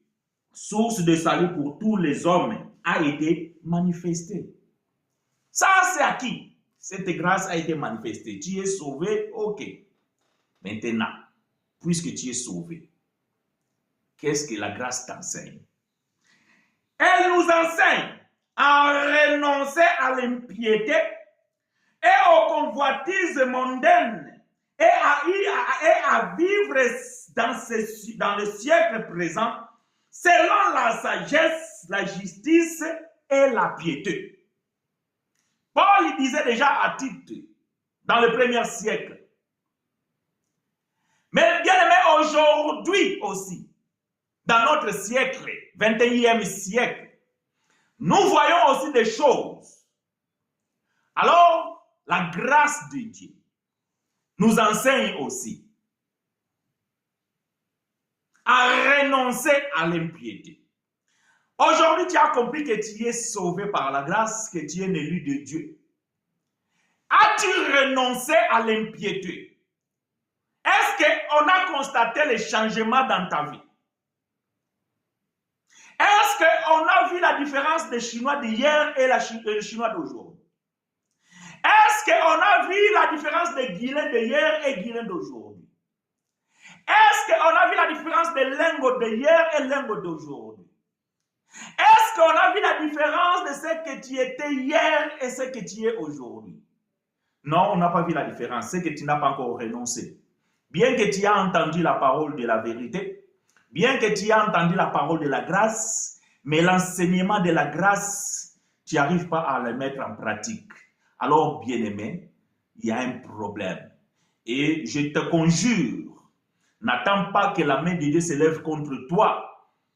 source de salut pour tous les hommes, a été manifestée. Ça, c'est à qui? Cette grâce a été manifestée. Tu es sauvé, ok. Maintenant, puisque tu es sauvé, qu'est-ce que la grâce t'enseigne? Elle nous enseigne à renoncer à l'impiété et aux convoitises mondaines et à vivre dans le siècle présent selon la sagesse, la justice et la piété. Paul il disait déjà à Tite dans le premier siècle. Mais bien aimé, aujourd'hui aussi, dans notre siècle, 21e siècle, nous voyons aussi des choses. Alors, la grâce de Dieu nous enseigne aussi à renoncer à l'impiété. Aujourd'hui, tu as compris que tu es sauvé par la grâce, que tu es un élu de Dieu. As-tu renoncé à l'impiété? Est-ce qu'on a constaté les changements dans ta vie? Est-ce qu'on a vu la différence des Chinois d'hier et les Chinois d'aujourd'hui? Est-ce qu'on a vu la différence des Guinéens d'hier et Guinéens d'aujourd'hui? Est-ce qu'on a vu la différence des lingots d'hier et lingots d'aujourd'hui? Est-ce qu'on a vu la différence de ce que tu étais hier et ce que tu es aujourd'hui? Non, on n'a pas vu la différence. C'est que tu n'as pas encore renoncé. Bien que tu aies entendu la parole de la vérité, bien que tu aies entendu la parole de la grâce, mais l'enseignement de la grâce, tu n'arrives pas à le mettre en pratique. Alors, bien-aimé, il y a un problème. Et je te conjure, n'attends pas que la main de Dieu se lève contre toi,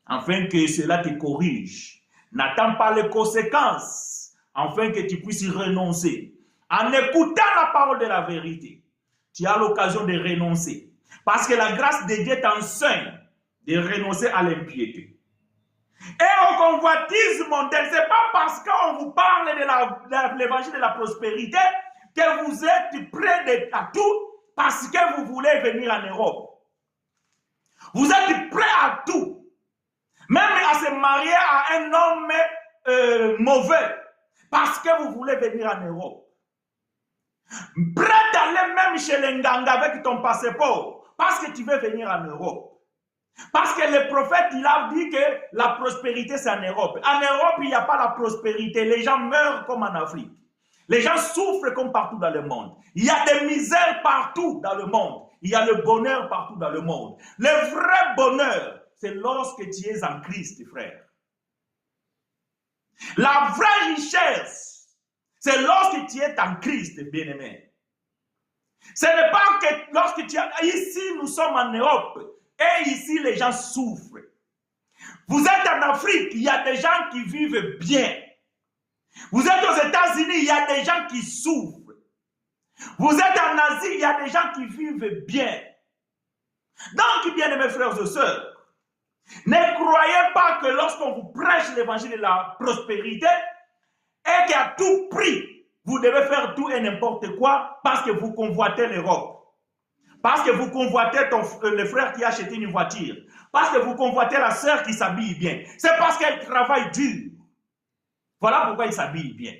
afin que cela te corrige. N'attends pas les conséquences, afin que tu puisses renoncer. En écoutant la parole de la vérité, tu as l'occasion de renoncer. Parce que la grâce de Dieu t'enseigne de renoncer à l'impiété. Et au convoitisme mondain, ce n'est pas parce qu'on vous parle de l'évangile de la prospérité que vous êtes prêts à tout parce que vous voulez venir en Europe. Vous êtes prêt à tout. Même à se marier à un homme mauvais. Parce que vous voulez venir en Europe. Prêt d'aller même chez les Nganga avec ton passeport. Parce que tu veux venir en Europe. Parce que le prophète, il a dit que la prospérité, c'est en Europe. En Europe, il n'y a pas la prospérité. Les gens meurent comme en Afrique. Les gens souffrent comme partout dans le monde. Il y a des misères partout dans le monde. Il y a le bonheur partout dans le monde. Le vrai bonheur, c'est lorsque tu es en Christ, frère. La vraie richesse, c'est lorsque tu es en Christ, bien-aimé. Ce n'est pas que lorsque tu es... Ici, nous sommes en Europe. Et ici, les gens souffrent. Vous êtes en Afrique, il y a des gens qui vivent bien. Vous êtes aux États-Unis, il y a des gens qui souffrent. Vous êtes en Asie, il y a des gens qui vivent bien. Donc, bien aimés frères et sœurs, ne croyez pas que lorsqu'on vous prêche l'évangile de la prospérité et qu'à tout prix, vous devez faire tout et n'importe quoi parce que vous convoitez l'Europe. Parce que vous convoitez le frère qui a acheté une voiture. Parce que vous convoitez la sœur qui s'habille bien. C'est parce qu'elle travaille dur. Voilà pourquoi il s'habille bien.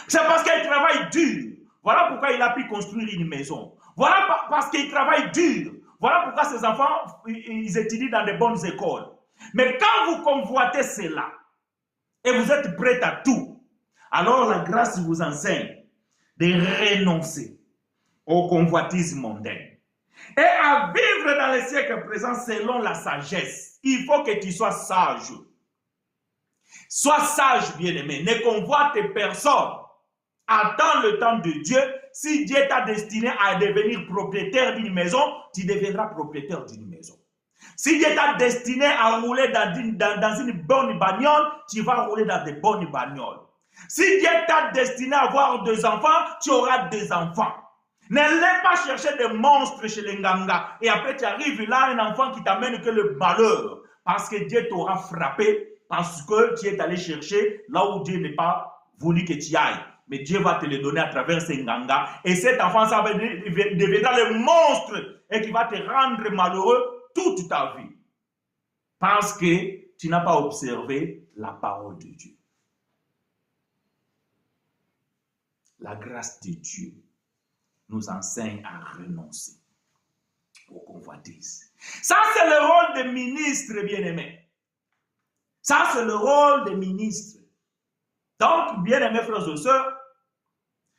C'est parce qu'elle travaille dur. Voilà pourquoi il a pu construire une maison. Voilà parce qu'il travaille dur. Voilà pourquoi ses enfants, ils étudient dans de bonnes écoles. Mais quand vous convoitez cela, et vous êtes prêts à tout, alors la grâce vous enseigne de renoncer au convoitisme mondain et à vivre dans les siècles présents selon la sagesse. Il faut que tu sois sage. Sois sage, bien-aimé. Ne convoite personne. Attends le temps de Dieu. Si Dieu t'a destiné à devenir propriétaire d'une maison, tu deviendras propriétaire d'une maison. Si Dieu t'a destiné à rouler dans une bonne bagnole, tu vas rouler dans de bonnes bagnoles. Si Dieu t'a destiné à avoir des enfants, tu auras des enfants. N'allez pas chercher des monstres chez les Nganga. Et après, tu arrives là, un enfant qui t'amène que le malheur. Parce que Dieu t'aura frappé, parce que tu es allé chercher là où Dieu n'est pas voulu que tu ailles. Mais Dieu va te le donner à travers ces Nganga. Et cet enfant, ça va devenir le monstre et qui va te rendre malheureux toute ta vie. Parce que tu n'as pas observé la parole de Dieu. La grâce de Dieu nous enseigne à renoncer aux convoitises. Ça, c'est le rôle des ministres, bien-aimés. Ça, c'est le rôle des ministres. Donc, bien-aimés frères et sœurs,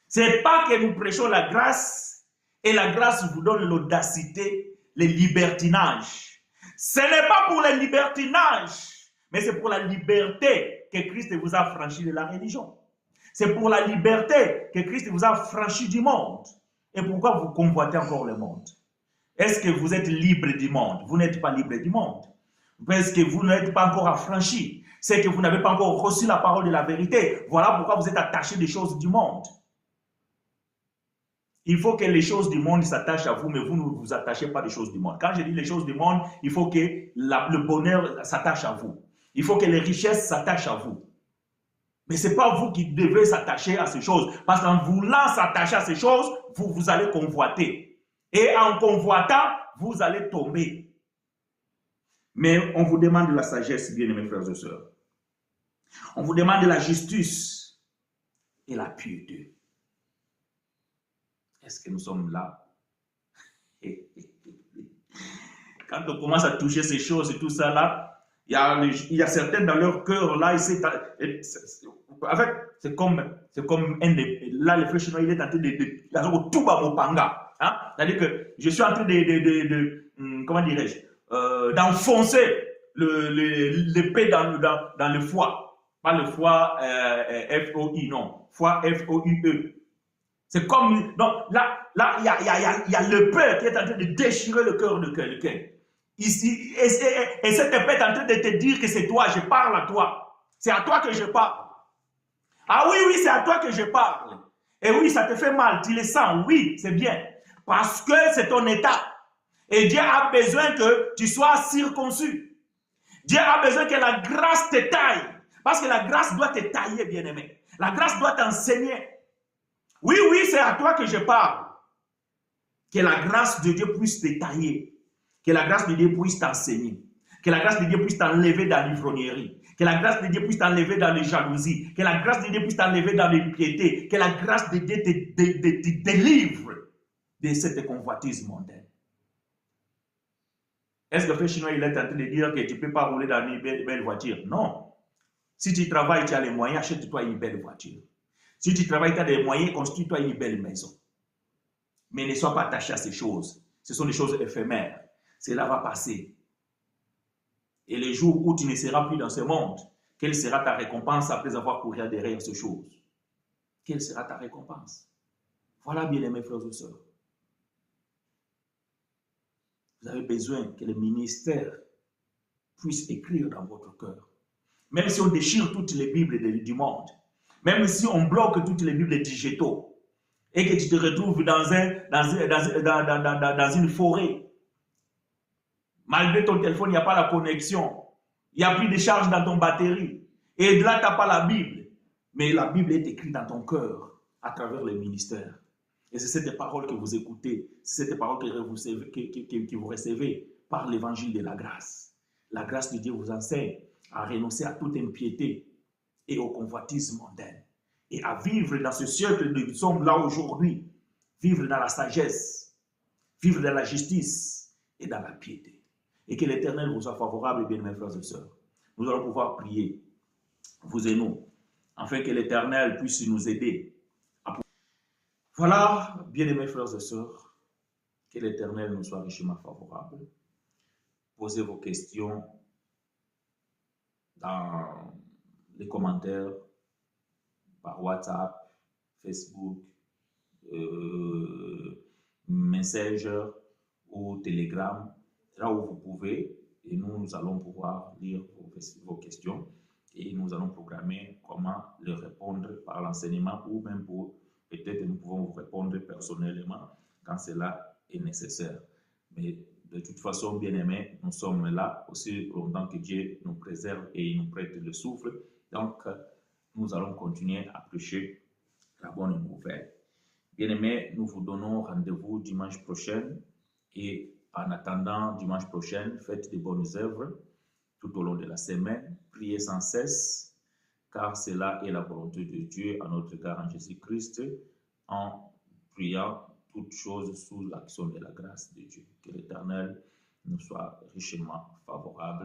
ce n'est pas que nous prêchons la grâce et la grâce vous donne l'audacité, le libertinage. Ce n'est pas pour le libertinage, mais c'est pour la liberté que Christ vous a franchi de la religion. C'est pour la liberté que Christ vous a franchi du monde. Et pourquoi vous convoitez encore le monde? Est-ce que vous êtes libre du monde? Vous n'êtes pas libre du monde. Parce que vous n'êtes pas encore affranchi. C'est que vous n'avez pas encore reçu la parole de la vérité. Voilà pourquoi vous êtes attaché des choses du monde. Il faut que les choses du monde s'attachent à vous, mais vous ne vous attachez pas des choses du monde. Quand je dis les choses du monde, il faut que le bonheur s'attache à vous. Il faut que les richesses s'attachent à vous. Mais ce n'est pas vous qui devez s'attacher à ces choses. Parce qu'en voulant s'attacher à ces choses, vous allez convoiter. Et en convoitant, vous allez tomber. Mais on vous demande de la sagesse, bien-aimés frères et sœurs. On vous demande de la justice et la piété. Est-ce que nous sommes là? Quand on commence à toucher ces choses et tout ça là, il y a certains dans leur cœur là, c'est comme un des... Là, le frère chinois, il est en train de tout bas mon panga. Hein? C'est-à-dire que je suis en train comment dirais-je, d'enfoncer l'épée dans le foie. Pas le foie F-O-I, non. Foie F-O-U-E. C'est comme... Donc là, il y a l'épée qui est en train de déchirer le cœur de quelqu'un. Ici, et cette épée est en train de te dire que c'est toi, je parle à toi. C'est à toi que je parle. Ah oui, c'est à toi que je parle. Et oui, ça te fait mal, tu le sens, oui, c'est bien. Parce que c'est ton état. Et Dieu a besoin que tu sois circoncis. Dieu a besoin que la grâce te taille. Parce que la grâce doit te tailler, bien-aimé. La grâce doit t'enseigner. Oui, c'est à toi que je parle. Que la grâce de Dieu puisse détailler. Que la grâce de Dieu puisse t'enseigner. Que la grâce de Dieu puisse t'enlever dans l'ivrognerie. Que la grâce de Dieu puisse t'enlever dans les jalousies. Que la grâce de Dieu puisse t'enlever dans l'impiété. Que la grâce de Dieu te délivre de cette convoitise mondaine. Est-ce que le frère chinois il est en train de dire que tu ne peux pas rouler dans une belle voiture? Non. Si tu travailles, tu as les moyens, achète-toi une belle voiture. Si tu travailles, tu as des moyens, construis-toi une belle maison. Mais ne sois pas attaché à ces choses. Ce sont des choses éphémères. Cela va passer. Et le jour où tu ne seras plus dans ce monde, quelle sera ta récompense après avoir couru derrière ces choses? Quelle sera ta récompense? Voilà, bien-aimés frères et sœurs. Vous avez besoin que le ministère puisse écrire dans votre cœur. Même si on déchire toutes les Bibles du monde, même si on bloque toutes les Bibles digitaux, et que tu te retrouves dans une forêt, malgré ton téléphone, il n'y a pas la connexion, il n'y a plus de charge dans ton batterie, et de là, tu n'as pas la Bible, mais la Bible est écrite dans ton cœur à travers le ministère. Et c'est cette parole que vous écoutez, c'est cette parole que vous recevez par l'évangile de la grâce. La grâce de Dieu vous enseigne à renoncer à toute impiété et au convoitisme mondain. Et à vivre dans ce siècle où nous sommes là aujourd'hui, vivre dans la sagesse, vivre dans la justice et dans la piété. Et que l'Éternel vous soit favorable, bien mes frères et sœurs. Nous allons pouvoir prier, vous et nous, afin que l'Éternel puisse nous aider. Voilà, bien-aimés frères et sœurs, que l'Éternel nous soit richement favorable. Posez vos questions dans les commentaires, par WhatsApp, Facebook, Messenger ou Telegram, là où vous pouvez, et nous allons pouvoir lire vos questions et nous allons programmer comment leur répondre par l'enseignement ou même pour peut-être nous pouvons vous répondre personnellement quand cela est nécessaire. Mais de toute façon, bien-aimés, nous sommes là aussi longtemps que Dieu nous préserve et il nous prête le souffle. Donc, nous allons continuer à prêcher la bonne nouvelle. Bien-aimés, nous vous donnons rendez-vous dimanche prochain et en attendant dimanche prochain, faites de bonnes œuvres tout au long de la semaine. Priez sans cesse, car cela est la volonté de Dieu à notre égard en Jésus-Christ, en priant toutes choses sous l'action de la grâce de Dieu. Que l'Éternel nous soit richement favorable.